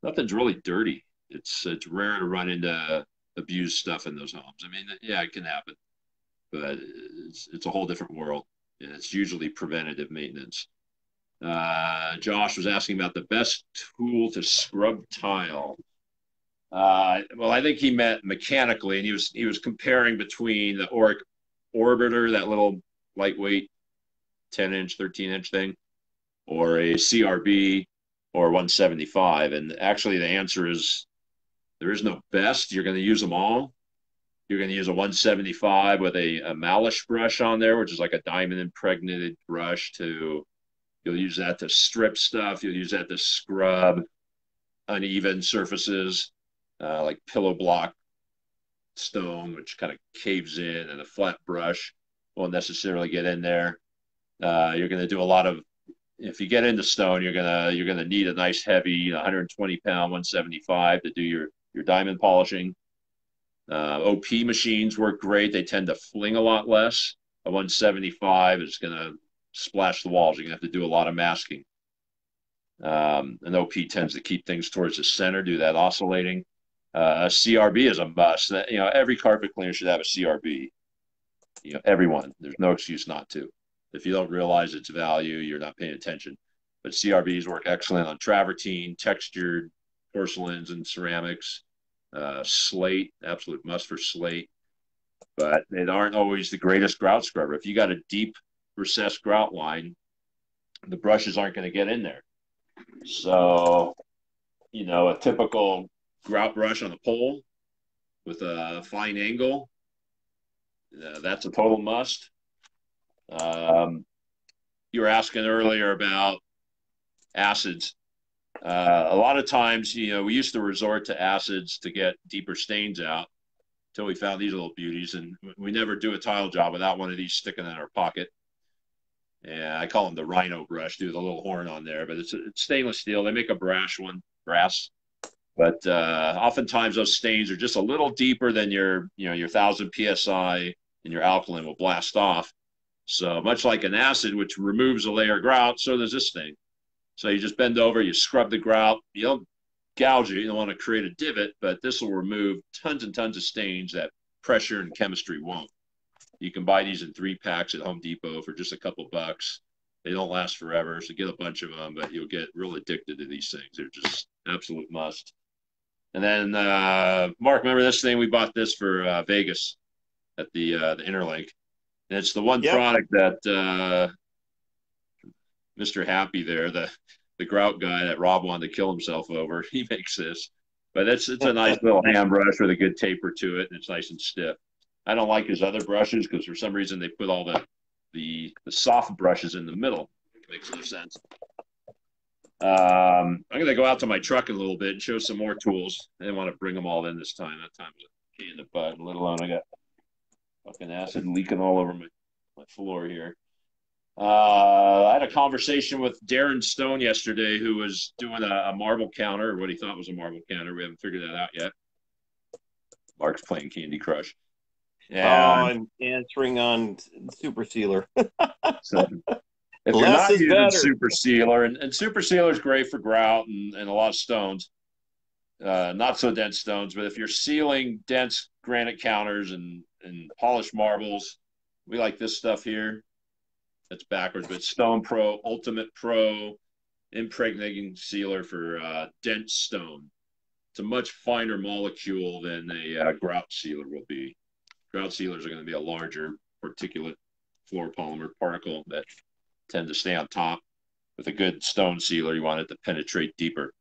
nothing's really dirty. It's rare to run into abused stuff in those homes. I mean, yeah, it can happen, but it's a whole different world, and it's usually preventative maintenance. Josh was asking about the best tool to scrub tile. Well, I think he meant mechanically, and he was comparing between the Oric Orbiter, that little lightweight 10-inch, 13-inch thing, or a CRB or 175. And actually, the answer is there is no best. You're going to use them all. You're going to use a 175 with a malish brush on there, which is like a diamond impregnated brush. You'll use that to strip stuff. You'll use that to scrub uneven surfaces. like pillow block stone, which kind of caves in, and a flat brush won't necessarily get in there. You're going to do a lot of, if you get into stone, you're gonna need a nice heavy 120 pound 175 to do your diamond polishing. OP machines work great. They tend to fling a lot less. A 175 is going to splash the walls. You're going to have to do a lot of masking. And OP tends to keep things towards the center, do that oscillating. A CRB is a must. Every carpet cleaner should have a CRB. Everyone. There's no excuse not to. If you don't realize its value, you're not paying attention. But CRBs work excellent on travertine, textured porcelains and ceramics. Slate, absolute must for slate. But they aren't always the greatest grout scrubber. If you got a deep recessed grout line, the brushes aren't going to get in there. So, a typical grout brush on a pole with a fine angle, that's a total must. You were asking earlier about acids. A lot of times, we used to resort to acids to get deeper stains out until we found these little beauties, and we never do a tile job without one of these sticking in our pocket. And I call them the rhino brush, do the little horn on there, but it's stainless steel. They make a brass, but oftentimes those stains are just a little deeper than your 1,000 psi, and your alkaline will blast off. So much like an acid, which removes a layer of grout, so does this thing. So you just bend over, you scrub the grout. You don't gouge it. You don't want to create a divot, but this will remove tons and tons of stains that pressure and chemistry won't. You can buy these in 3-packs at Home Depot for just a couple bucks. They don't last forever, so get a bunch of them, but you'll get real addicted to these things. They're just absolute must. And then, Mark, remember this thing? We bought this for Vegas at the Interlink. And it's the one product that Mr. Happy there, the grout guy that Rob wanted to kill himself over, he makes this. But it's a nice little hand brush with a good taper to it, and it's nice and stiff. I don't like his other brushes because for some reason they put all the soft brushes in the middle. It makes no sense. I'm going to go out to my truck in a little bit and show some more tools. I didn't want to bring them all in this time. That time was a pain in the butt, let alone I got fucking acid leaking all over my floor here. I had a conversation with Darren Stone yesterday, who was doing a marble counter, or what he thought was a marble counter. We haven't figured that out yet. Mark's playing Candy Crush. I'm answering on Super Sealer. So if you're not using Super Sealer, and Super Sealer is great for grout and a lot of stones, not so dense stones, but if you're sealing dense granite counters and polished marbles, we like this stuff here. That's backwards, but Stone Pro, Ultimate Pro, impregnating sealer for dense stone. It's a much finer molecule than a grout sealer will be. Grout sealers are going to be a larger particulate fluoropolymer particle that tend to stay on top. With a good stone sealer, you want it to penetrate deeper.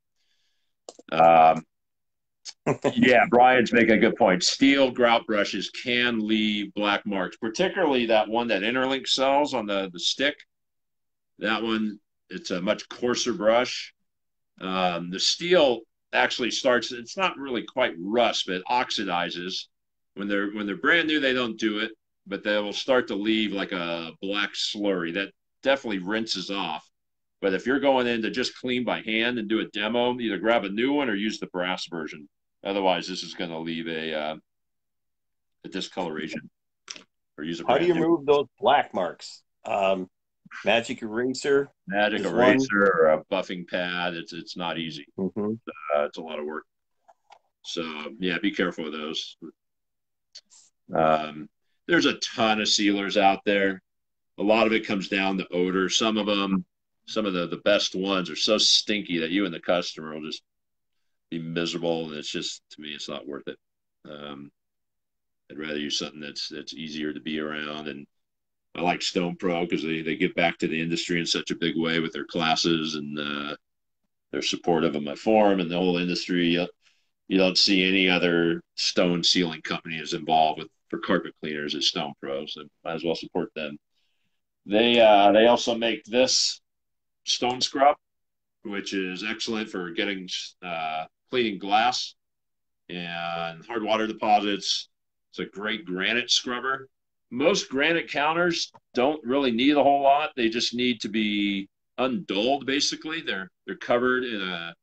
Yeah, Brian's making a good point. Steel grout brushes can leave black marks, particularly that one that Interlink sells on the stick. That one, it's a much coarser brush. The steel actually starts, it's not really quite rust, but it oxidizes. When they're brand new, they don't do it, but they will start to leave like a black slurry that definitely rinses off. But if you're going in to just clean by hand and do a demo, either grab a new one or use the brass version. Otherwise, this is going to leave a discoloration. Or use a How do you remove those black marks? Magic eraser. Or a buffing pad. It's not easy. Mm-hmm. It's a lot of work. So yeah, be careful with those. There's a ton of sealers out there. A lot of it comes down to odor. Some of the best ones are so stinky that you and the customer will just be miserable, and it's just, to me, it's not worth it. I'd rather use something that's easier to be around. And I like Stone Pro because they give back to the industry in such a big way with their classes, and they're supportive of my forum and the whole industry. You don't see any other stone sealing company is involved for carpet cleaners as Stone Pro, so might as well support them. They also make this stone scrub, which is excellent for getting cleaning glass and hard water deposits. It's a great granite scrubber. Most granite counters don't really need a whole lot. They just need to be undulled, basically. They're covered in a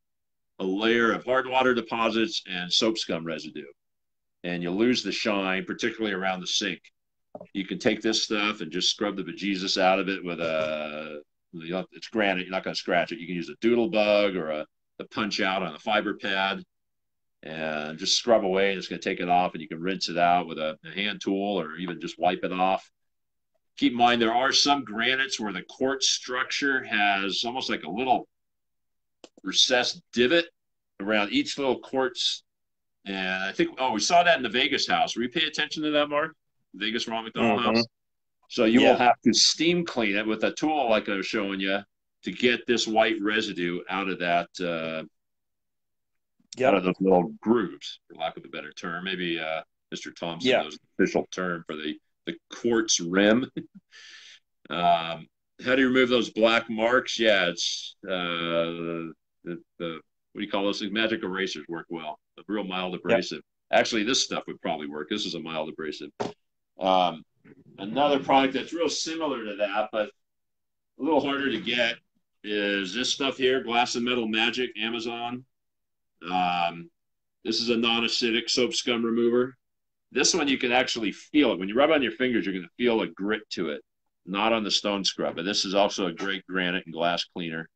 layer of hard water deposits and soap scum residue. And you lose the shine, particularly around the sink. You can take this stuff and just scrub the bejesus out of it with it's granite, you're not going to scratch it. You can use a doodle bug or a punch out on a fiber pad and just scrub away. And it's going to take it off, and you can rinse it out with a hand tool or even just wipe it off. Keep in mind, there are some granites where the quartz structure has almost like a little recessed divot around each little quartz. And I think, we saw that in the Vegas house. Were you pay attention to that, Mark? Vegas Ron McDonald house? So you will have to steam clean it with a tool like I was showing you to get this white residue out of that, out of those little grooves, for lack of a better term. Maybe Mr. Thompson knows the official term for the quartz rim. How do you remove those black marks? Yeah, it's the what do you call those things? Magic erasers work well. A real mild abrasive. Actually, this stuff would probably work. This is a mild abrasive. Another product that's real similar to that, but a little harder to get, is this stuff here, Glass and Metal Magic, Amazon. This is a non-acidic soap scum remover. This one, you can actually feel it. When you rub on your fingers, you're going to feel a grit to it, not on the stone scrub. But this is also a great granite and glass cleaner,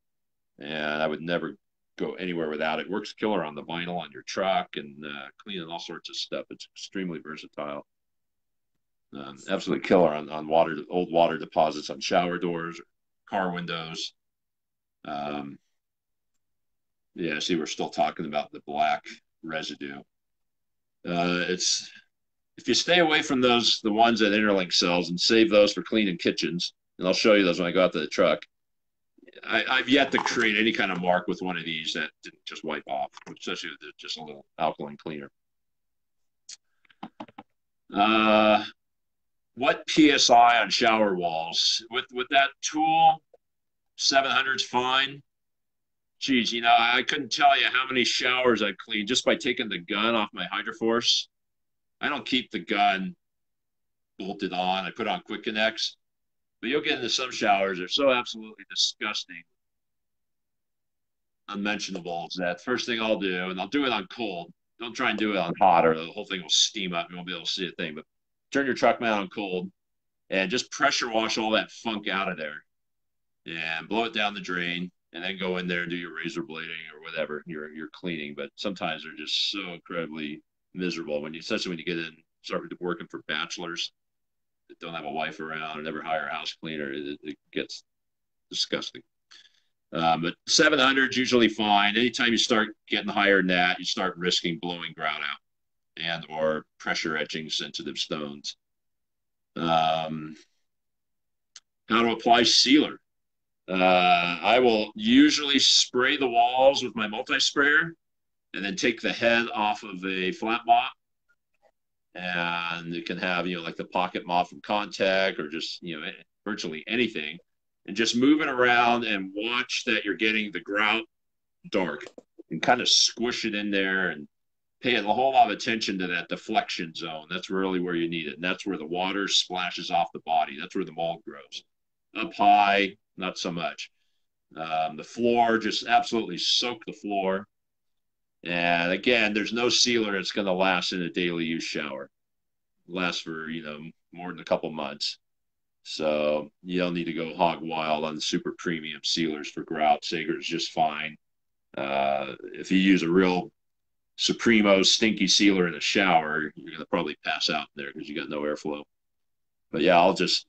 and I would never go anywhere without it. Works killer on the vinyl on your truck and cleaning all sorts of stuff. It's extremely versatile. Absolutely killer on old water deposits on shower doors, car windows. Yeah, see, we're still talking about the black residue. If you stay away from the ones that Interlink sells, and save those for cleaning kitchens, and I'll show you those when I go out to the truck. I've yet to create any kind of mark with one of these that didn't just wipe off, especially with just a little alkaline cleaner. What PSI on shower walls? With that tool, 700's fine. Geez, I couldn't tell you how many showers I've cleaned just by taking the gun off my Hydroforce. I don't keep the gun bolted on. I put on quick connects. But you'll get into some showers. They're so absolutely disgusting, unmentionables, that first thing I'll do, and I'll do it on cold. Don't try and do it on hot, or the whole thing will steam up. You won't be able to see a thing. But turn your truck mount on cold and just pressure wash all that funk out of there and blow it down the drain, and then go in there and do your razor blading or whatever you're cleaning. But sometimes they're just so incredibly miserable especially when you get in, start working for bachelors that don't have a wife around or never hire a house cleaner. It gets disgusting. But 700 is usually fine. Anytime you start getting higher than that, you start risking blowing grout out and or pressure etching sensitive stones. How to apply sealer. I will usually spray the walls with my multi-sprayer and then take the head off of a flat mop. And it can have, like the pocket mop from Contact, or just, virtually anything. And just move it around and watch that you're getting the grout dark, and kind of squish it in there and pay a whole lot of attention to that deflection zone. That's really where you need it. And that's where the water splashes off the body. That's where the mold grows. Up high, not so much. The floor, just absolutely soak the floor. And again, there's no sealer that's going to last in a daily use shower. Lasts for, more than a couple months. So you don't need to go hog wild on the super premium sealers for grout. Sager is just fine. If you use a real Supremo stinky sealer in a shower, you're going to probably pass out in there because you got no airflow. But yeah, I'll just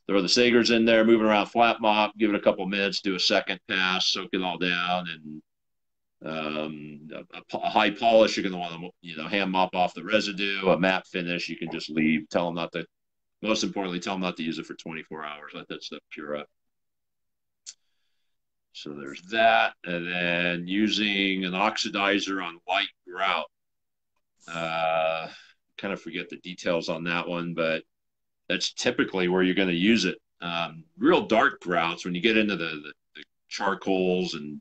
throw the Sagers in there, moving around flat mop, give it a couple minutes, do a second pass, soak it all down, and a high polish, you're going to want to, hand mop off the residue. A matte finish, you can just leave. Tell them not to, most importantly, tell them not to use it for 24 hours. Let that stuff cure up. So there's that. And then using an oxidizer on light grout. Kind of forget the details on that one, but that's typically where you're going to use it. Real dark grouts, when you get into the charcoals and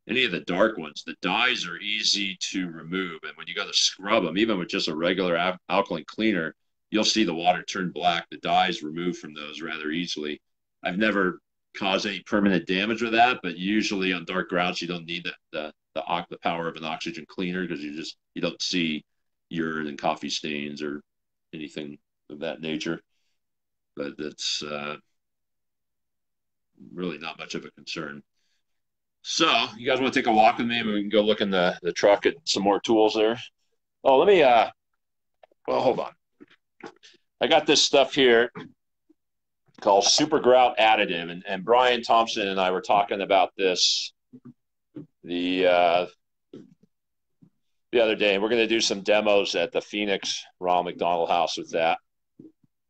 any of the dark ones, the dyes are easy to remove. And when you go to scrub them, even with just a regular alkaline cleaner, you'll see the water turn black. The dyes removed from those rather easily. I've never caused any permanent damage with that, but usually on dark grouts, you don't need the power of an oxygen cleaner because you don't see urine and coffee stains or anything of that nature. But it's really not much of a concern. So you guys want to take a walk with me and we can go look in the truck at some more tools there? Oh, let me, well, hold on. I got this stuff here called Super Grout Additive. And Brian Thompson and I were talking about this the other day. We're going to do some demos at the Phoenix Ronald McDonald House with that.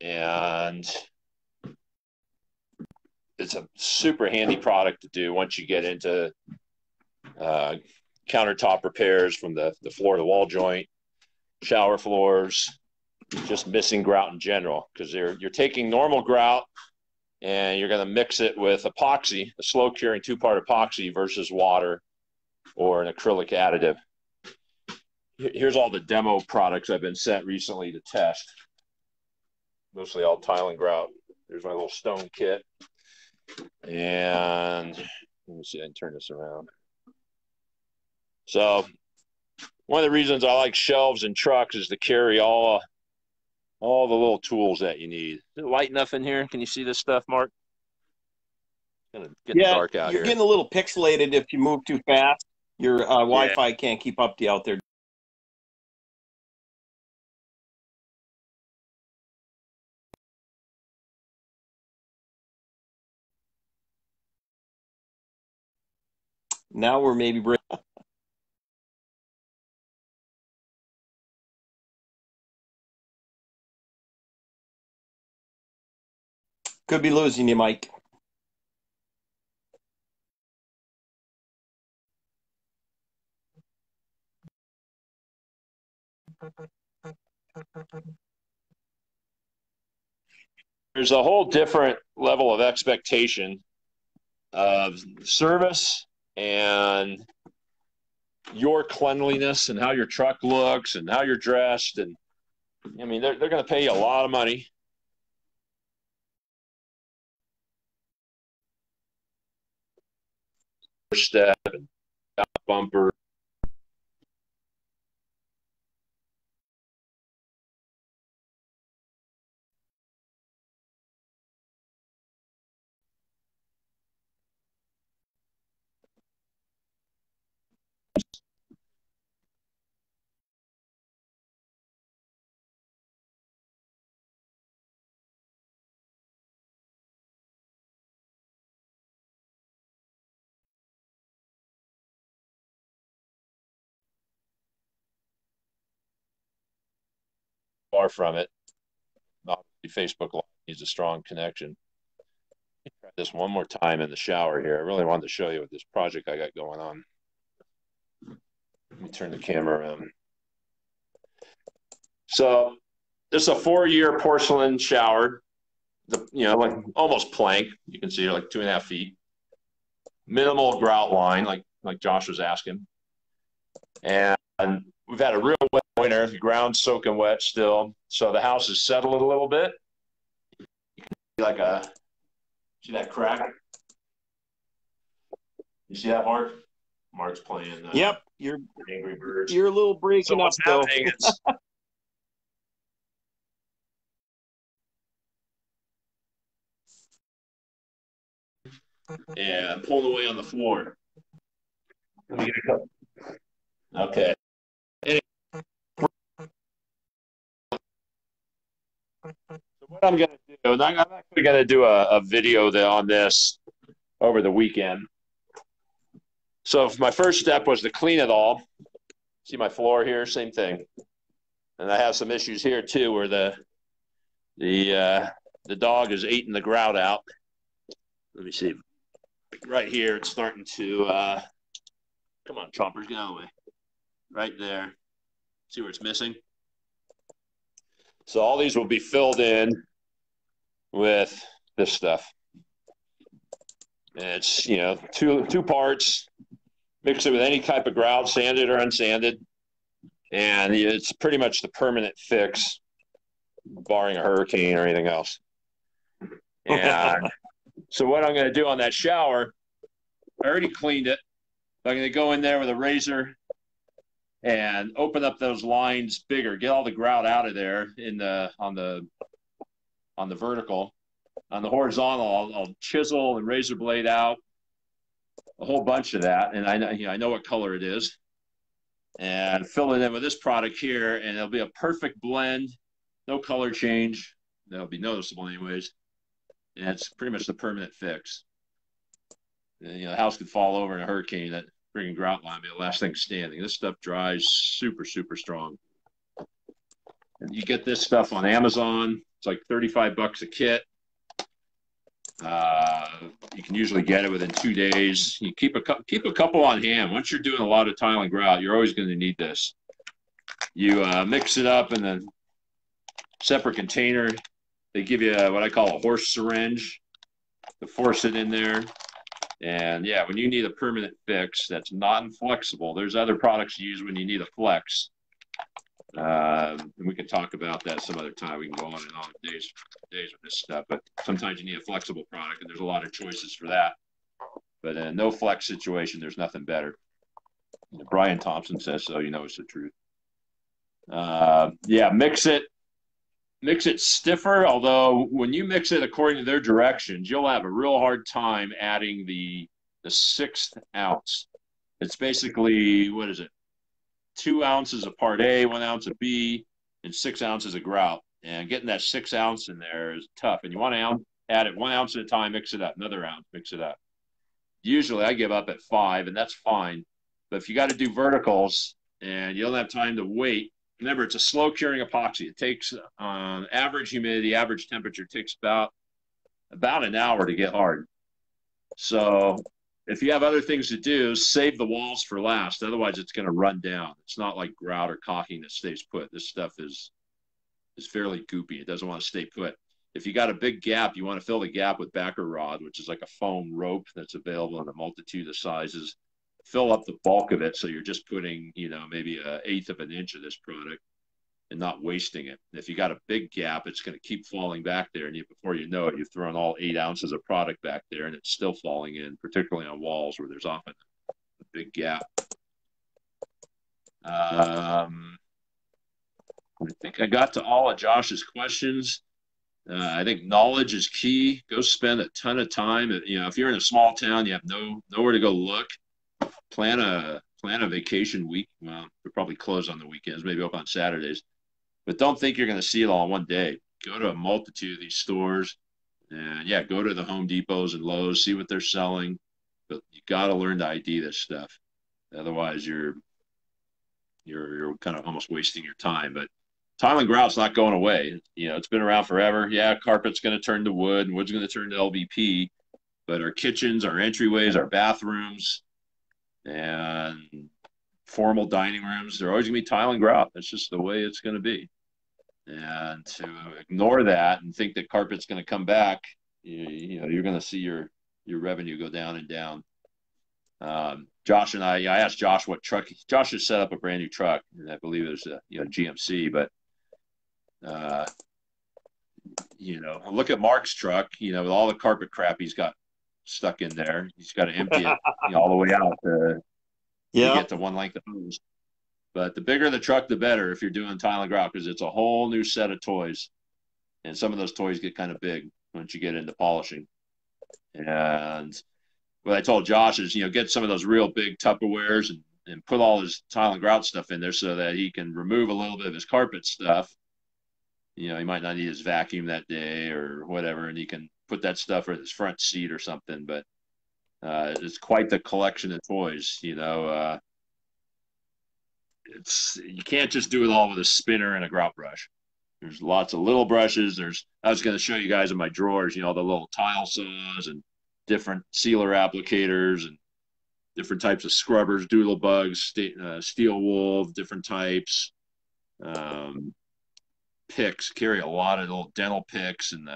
And it's a super handy product to do once you get into countertop repairs from the floor to wall joint, shower floors, just missing grout in general, because you're taking normal grout and you're going to mix it with epoxy, a slow curing 2-part epoxy versus water or an acrylic additive. Here's all the demo products I've been sent recently to test. Mostly all tile and grout. There's my little stone kit. And let me see, I can turn this around. So one of the reasons I like shelves and trucks is to carry all the little tools that you need. Is it light enough in here? Can you see this stuff, Mark? It's gonna get dark out here. You're getting a little pixelated if you move too fast. Your Wi-Fi can't keep up to you out there. Now we're maybe breaking. Could be losing you, Mike. There's a whole different level of expectation of service and your cleanliness and how your truck looks and how you're dressed. And I mean, they're going to pay you a lot of money. Step and bumper. Far from it. Obviously, Facebook Live needs a strong connection. Try this one more time in the shower here. I really wanted to show you what this project I got going on. Let me turn the camera around. So this is a 4-year porcelain shower, like almost plank. You can see like 2.5 feet. Minimal grout line, like Josh was asking. And we've had a real wet winter. The ground's soaking wet still. So the house is settled a little bit. You can see that crack? You see that, Mark? Mark's playing. Yep, you're Angry Birds. You're a little breaking up, though. Yeah, pulling away on the floor. Let me get a couple. Okay. Anyway. So what I'm going to do, and I'm actually going to do a video on this over the weekend. So my first step was to clean it all. See my floor here, same thing. And I have some issues here too, where the dog is eating the grout out. Let me see. Right here, it's starting to. Come on, chompers, get out of the way. Right there. See where it's missing? So all these will be filled in with this stuff. And it's, two parts, Mix it with any type of grout, sanded or unsanded, and it's pretty much the permanent fix, barring a hurricane or anything else. And so what I'm going to do on that shower, I already cleaned it. I'm going to go in there with a razor and open up those lines bigger, get all the grout out of there on the vertical. On the horizontal, I'll chisel and razor blade out a whole bunch of that, and I know what color it is, and fill it in with this product here, and it'll be a perfect blend, no color change. That'll be noticeable anyways, and it's pretty much the permanent fix. And, the house could fall over in a hurricane, that freaking grout line be the last thing standing. This stuff dries super, super strong. And you get this stuff on Amazon. It's like $35 a kit. You can usually get it within 2 days. You keep a couple on hand. Once you're doing a lot of tile and grout, you're always going to need this. You mix it up in a separate container. They give you what I call a horse syringe to force it in there. And yeah, when you need a permanent fix that's non-flexible, there's other products you use when you need a flex. And we can talk about that some other time. We can go on and on days with this stuff, but sometimes you need a flexible product, and there's a lot of choices for that. But in no flex situation, there's nothing better. Brian Thompson says so. It's the truth. Yeah, mix it stiffer. Although when you mix it according to their directions, you'll have a real hard time adding the 1/6 ounce. It's basically, what is it? 2 ounces of part A, 1 ounce of B, and 6 ounces of grout. And getting that 6 ounce in there is tough. And you want to add it 1 ounce at a time, mix it up, another ounce, mix it up. Usually I give up at 5, and that's fine. But if you got to do verticals and you don't have time to wait, remember, it's a slow curing epoxy. It takes average humidity, average temperature, takes about an hour to get hard. So if you have other things to do, save the walls for last. Otherwise, it's going to run down. It's not like grout or caulking that stays put. This stuff is fairly goopy. It doesn't want to stay put. If you got a big gap, you want to fill the gap with backer rod, which is like a foam rope that's available in a multitude of sizes. Fill up the bulk of it, so you're just putting, maybe 1/8 of an inch of this product and not wasting it. If you got a big gap, it's going to keep falling back there, and before you know it, you've thrown all 8 ounces of product back there, and it's still falling in, particularly on walls where there's often a big gap. I think I got to all of Josh's questions. I think knowledge is key. Go spend a ton of time. If you're in a small town, you have nowhere to go look. Plan a vacation week. Well, they're probably closed on the weekends, maybe open on Saturdays. But don't think you're going to see it all in one day. Go to a multitude of these stores, and yeah, go to the Home Depots and Lowe's, see what they're selling. But you got to learn to ID this stuff. Otherwise, you're kind of almost wasting your time. But tile and grout's not going away. It's been around forever. Yeah, carpet's going to turn to wood, and wood's going to turn to LVP. But our kitchens, our entryways, our bathrooms, and formal dining rooms, they're always going to be tile and grout. That's just the way it's going to be. And to ignore that and think that carpet's going to come back, you're going to see your revenue go down and down. Josh and I asked Josh what truck. Josh has set up a brand new truck, and I believe it was a GMC. But look at Mark's truck. With all the carpet crap he's got stuck in there, he's got to empty it all the way out to get to one length of hose. But the bigger the truck, the better if you're doing tile and grout, because it's a whole new set of toys. And some of those toys get kind of big once you get into polishing. And what I told Josh is, get some of those real big Tupperwares and put all his tile and grout stuff in there so that he can remove a little bit of his carpet stuff. He might not need his vacuum that day or whatever, and he can put that stuff in his front seat or something. But it's quite the collection of toys, you can't just do it all with a spinner and a grout brush. There's lots of little brushes. I was going to show you guys in my drawers, the little tile saws and different sealer applicators and different types of scrubbers, doodle bugs, steel wool, different types. Picks, carry a lot of little dental picks, and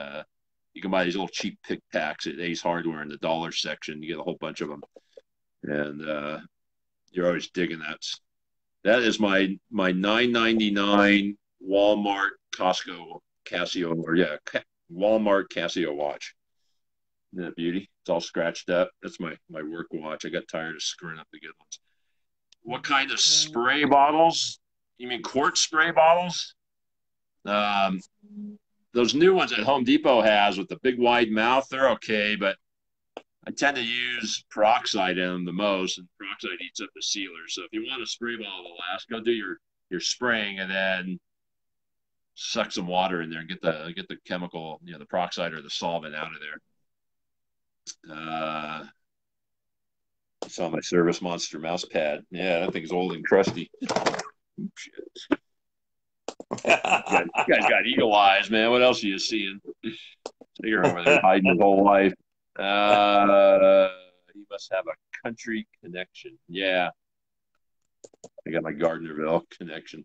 you can buy these little cheap pick packs at Ace Hardware in the dollar section. You get a whole bunch of them. And You're always digging that. That is my $9.99 Walmart Costco Casio, or yeah, Walmart Casio watch. Isn't that beauty? It's all scratched up. That's my work watch. I got tired of screwing up the good ones. What kind of spray bottles? You mean quart spray bottles? Um, those new ones that Home Depot has with the big wide mouth, they're okay, but I tend to use peroxide in them the most, and peroxide eats up the sealer. So if you want a spray bottle to last, go do your spraying and then suck some water in there and get the chemical, the peroxide or the solvent out of there. I saw my Service Monster mouse pad. Yeah, that thing's old and crusty. Shit. You guys got eagle eyes, man. What else are you seeing? So you're over there hiding his whole life. He must have a country connection. Yeah. I got my Gardnerville connection.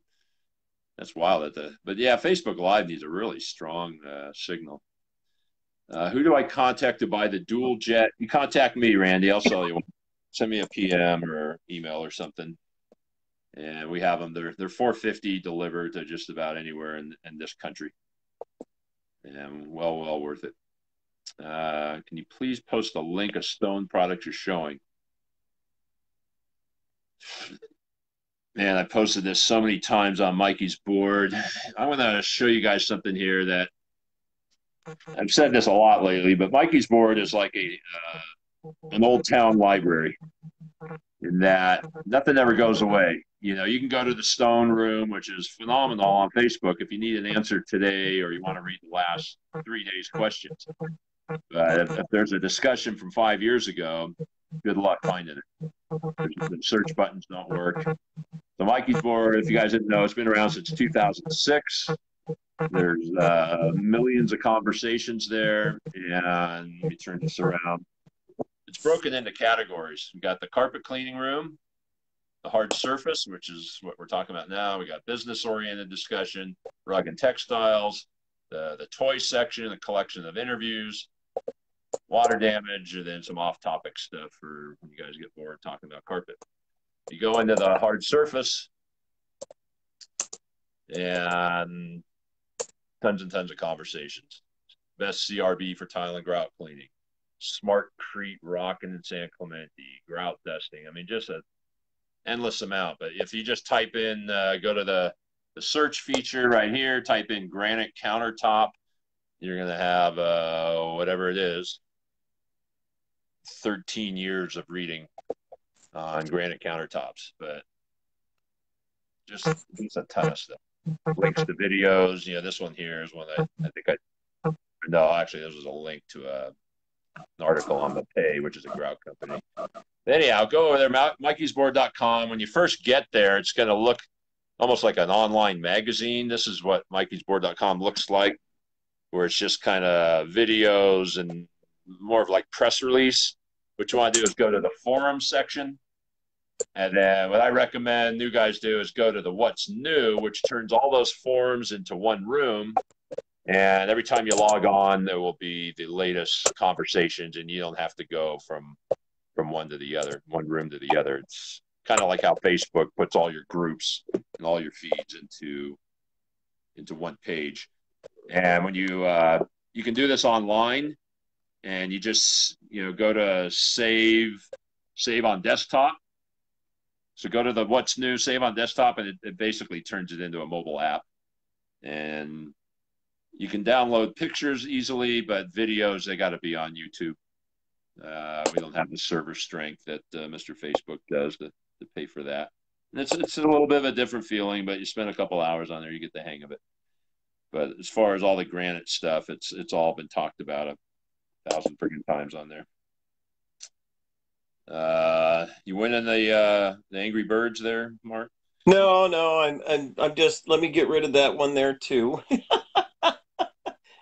That's wild. But yeah, Facebook Live needs a really strong signal. Who do I contact to buy the dual jet? You contact me, Randy. I'll sell you one. Send me a PM or email or something. And we have them. They're $450 delivered to just about anywhere in this country. And well worth it. Can you please post a link of stone products you're showing? Man, I posted this so many times on Mikey's board. I want to show you guys something here that I've said this a lot lately, but Mikey's board is like an old town library in that nothing ever goes away. You can go to the Stone Room, which is phenomenal on Facebook if you need an answer today or you want to read the last 3 days' questions. But if there's a discussion from 5 years ago, good luck finding it. The search buttons don't work. The Mikey's board, if you guys didn't know, it's been around since 2006. There's millions of conversations there. And let me turn this around. It's broken into categories. We got the carpet cleaning room, the hard surface, which is what we're talking about now. We got business-oriented discussion, rug and textiles, the toy section, the collection of interviews, water damage, and then some off-topic stuff for when you guys get bored talking about carpet. You go into the hard surface, and tons and tons of conversations. Best CRB for tile and grout cleaning. Smartcrete rocking in San Clemente, grout dusting. I mean, just an endless amount. But if you just type in, go to the search feature right here, type in granite countertop, you're going to have whatever it is, 13 years of reading on granite countertops. But just a ton of stuff. Links to videos. This one here is one that I think no, actually, this was a link to an article on the Pay, which is a grout company. Anyhow, go over there, mikeysboard.com. When you first get there, it's going to look almost like an online magazine. This is what mikeysboard.com looks like, where it's just kind of videos and more of like press release. What you want to do is go to the forum section. And then what I recommend new guys do is go to the What's New, which turns all those forums into one room. And every time you log on, there will be the latest conversations, and you don't have to go from one to the other, one room to the other. It's kind of like how Facebook puts all your groups and all your feeds into one page. And when you can do this online, and you just go to save on desktop. So go to the What's New, save on desktop, and it basically turns it into a mobile app. And you can download pictures easily, but videos, they got to be on YouTube. We don't have the server strength that Mr. Facebook does to pay for that. And it's a little bit of a different feeling, but you spend a couple hours on there, you get the hang of it. But as far as all the granite stuff, it's all been talked about 1,000 freaking times on there. You winning the Angry Birds there, Mark? No, I'm just, let me get rid of that one there too.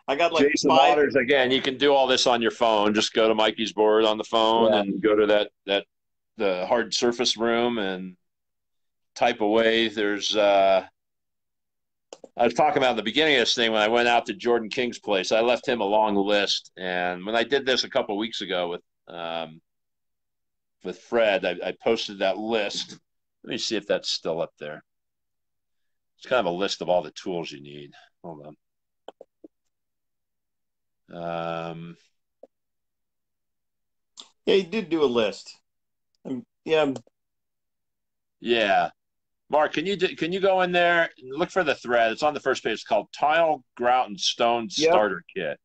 I got like Jason 5. Waters, again, you can do all this on your phone. Just go to Mikey's board on the phone and go to the hard surface room and type away. There's I was talking about in the beginning of this thing when I went out to Jordan King's place. I left him a long list, and when I did this a couple of weeks ago with with Fred, I posted that list. Let me see if that's still up there. It's kind of a list of all the tools you need. Hold on. Yeah, you did do a list. Yeah. Yeah. Mark, can you go in there and look for the thread? It's on the first page. It's called Tile, Grout, and Stone Yep. Starter Kit.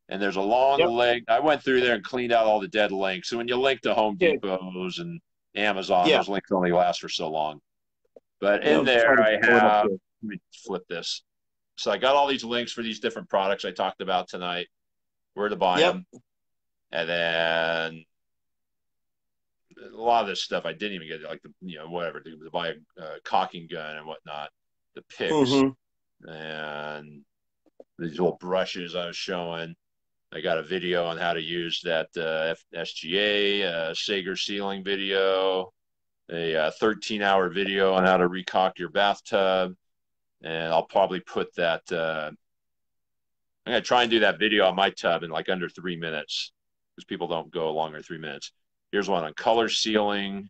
And there's a long link. I went through there and cleaned out all the dead links. So when you link to Home Depots and Amazon, those links only last for so long. But in there, I have, let me flip this. So I got all these links for these different products I talked about tonight, where to buy them. And then a lot of this stuff I didn't even get, like, whatever, to buy a caulking gun and whatnot, the picks, and these little brushes I was showing. I got a video on how to use that SGA, Sager sealing video, a 13-hour video on how to recaulk your bathtub. And I'll probably put that, I'm going to try and do that video on my tub in like under 3 minutes, because people don't go longer 3 minutes. Here's one on color sealing.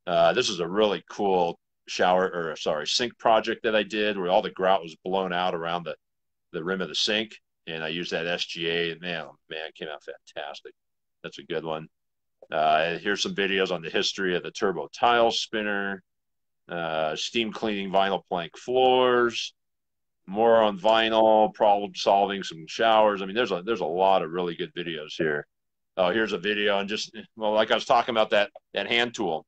This is a really cool sink project that I did, where all the grout was blown out around the rim of the sink. And I used that SGA, and man, it came out fantastic. That's a good one. Here's some videos on the history of the turbo tile spinner, steam cleaning vinyl plank floors, more on vinyl, problem solving, some showers. I mean, there's a lot of really good videos here. Oh, here's a video on like I was talking about that hand tool.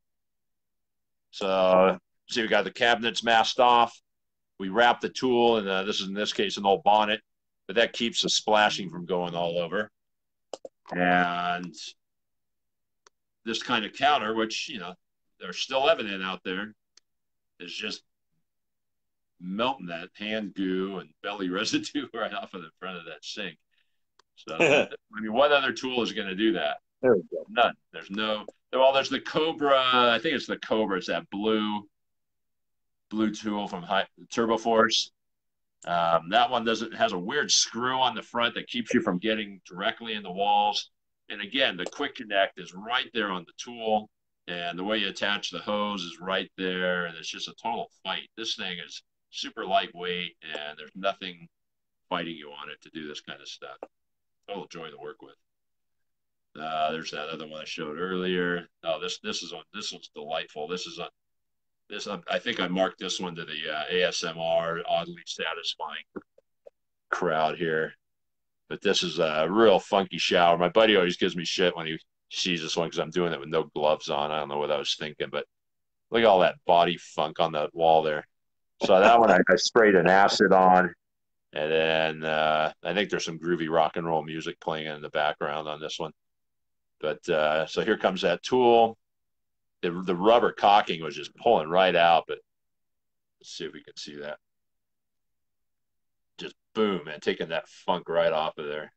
So see, we got the cabinets masked off. We wrap the tool, and this is, in this case, an old bonnet, but that keeps the splashing from going all over. And this kind of counter, which, they're still evident out there, is just melting that hand goo and belly residue right off of the front of that sink. So, I mean, what other tool is going to do that? There we go. None. There's the Cobra. I think it's the Cobra. It's that blue tool from Turbo Force. That one has a weird screw on the front that keeps you from getting directly in the walls. And again, the quick connect is right there on the tool, and the way you attach the hose is right there, and it's just a total fight. This thing is super lightweight, and there's nothing fighting you on it to do this kind of stuff. Total joy to work with. There's that other one I showed earlier. Oh, this one's delightful. I think I marked this one to the ASMR, oddly satisfying crowd here. But this is a real funky shower. My buddy always gives me shit when he sees this one, because I'm doing it with no gloves on. I don't know what I was thinking, but look at all that body funk on that wall there. So that one I sprayed an acid on, and then I think there's some groovy rock and roll music playing in the background on this one. But so here comes that tool. The rubber caulking was just pulling right out, but let's see if we can see that. Just boom, man, taking that funk right off of there.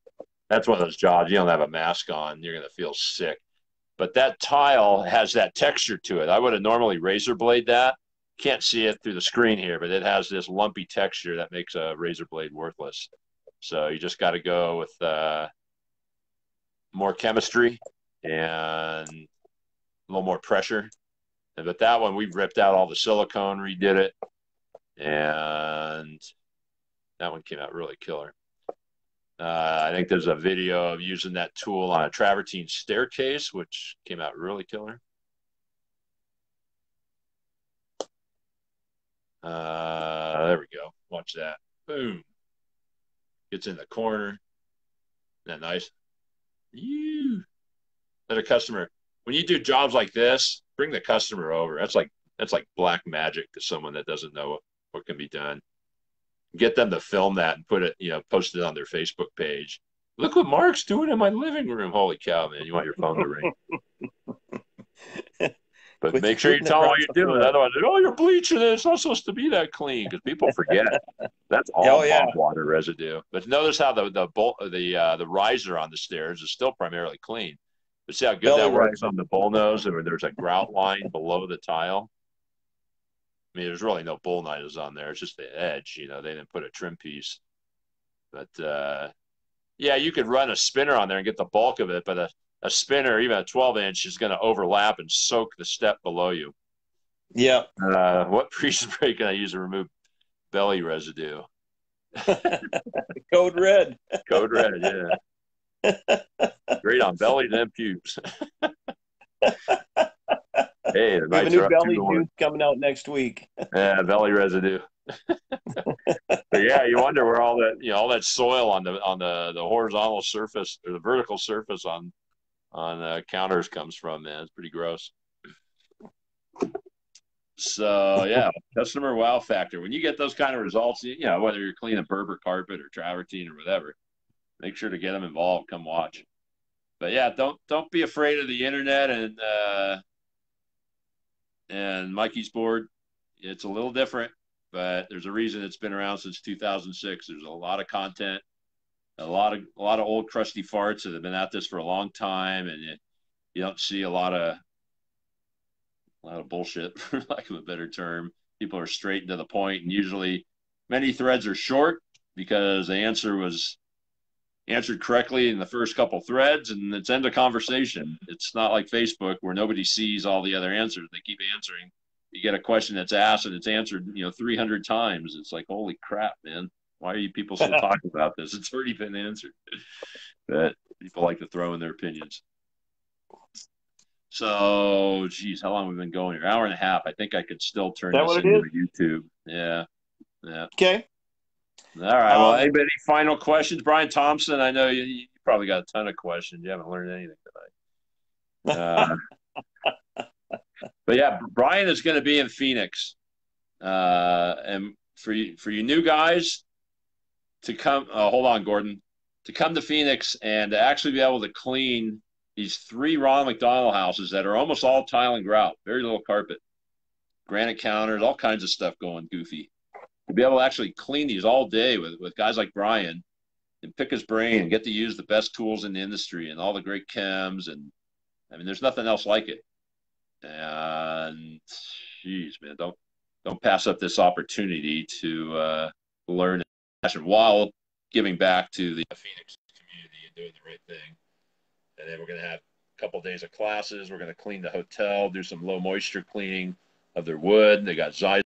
That's one of those jobs you don't have a mask on, you're going to feel sick. But that tile has that texture to it. I would have normally razor blade that. Can't see it through the screen here, but it has this lumpy texture that makes a razor blade worthless. So you just got to go with more chemistry and a little more pressure. But that one, we ripped out all the silicone, redid it, and that one came out really killer. I think there's a video of using that tool on a travertine staircase, which came out really killer. There we go. Watch that. Boom. Gets in the corner. Isn't that nice? Let a customer, when you do jobs like this, bring the customer over. That's like black magic to someone that doesn't know what can be done. Get them to film that and put it, post it on their Facebook page. Look what Mark's doing in my living room. Holy cow, man. You want your phone to ring. But make sure you tell them what you're doing. Otherwise, you're bleaching it. It's not supposed to be that clean, because people forget. That's all bog water residue. But notice how the riser on the stairs is still primarily clean. But see how good that works on the bullnose, or there's a grout line below the tile. I mean, there's really no bull noses on there. It's just the edge. They didn't put a trim piece. But yeah, you could run a spinner on there and get the bulk of it. But a spinner, even a 12-inch, is going to overlap and soak the step below you. Yeah. What freeze spray can I use to remove belly residue? Code red. Code red, yeah. Great on bellies and pubes. Hey, the We have a nights new are up belly 2-1. juice coming out next week. Yeah, belly residue. But yeah, you wonder where all that, all that soil on the horizontal surface or the vertical surface on counters comes from, man. It's pretty gross. So yeah, customer wow factor. When you get those kind of results, whether you're cleaning Berber carpet or travertine or whatever, make sure to get them involved. Come watch. But yeah, don't be afraid of the internet and Mikey's board. It's a little different, but there's a reason it's been around since 2006. There's a lot of content, a lot of old crusty farts that have been at this for a long time, and you don't see a lot of bullshit, for lack of a better term. People are straight and to the point, and usually many threads are short because the answer was answered correctly in the first couple threads, and it's end of conversation. It's not like Facebook where nobody sees all the other answers. They keep answering. You get a question that's asked and it's answered, 300 times. It's like, holy crap, man. Why are you people still talking about this? It's already been answered. But people like to throw in their opinions. So, geez, how long have we been going here? Hour and a half. I think I could still turn this into a YouTube. Yeah. Okay. All right. Well, anybody final questions? Brian Thompson, I know you probably got a ton of questions. You haven't learned anything tonight. But yeah, Brian is going to be in Phoenix. And for you new guys to come, hold on, Gordon, to come to Phoenix and to actually be able to clean these 3 Ronald McDonald houses that are almost all tile and grout, very little carpet, granite counters, all kinds of stuff going goofy. To be able to actually clean these all day with guys like Brian and pick his brain and get to use the best tools in the industry and all the great chems. And I mean, there's nothing else like it. And geez, man, don't pass up this opportunity to learn while giving back to the Phoenix community and doing the right thing. And then we're going to have a couple of days of classes. We're going to clean the hotel, do some low moisture cleaning of their wood. They got Zydeco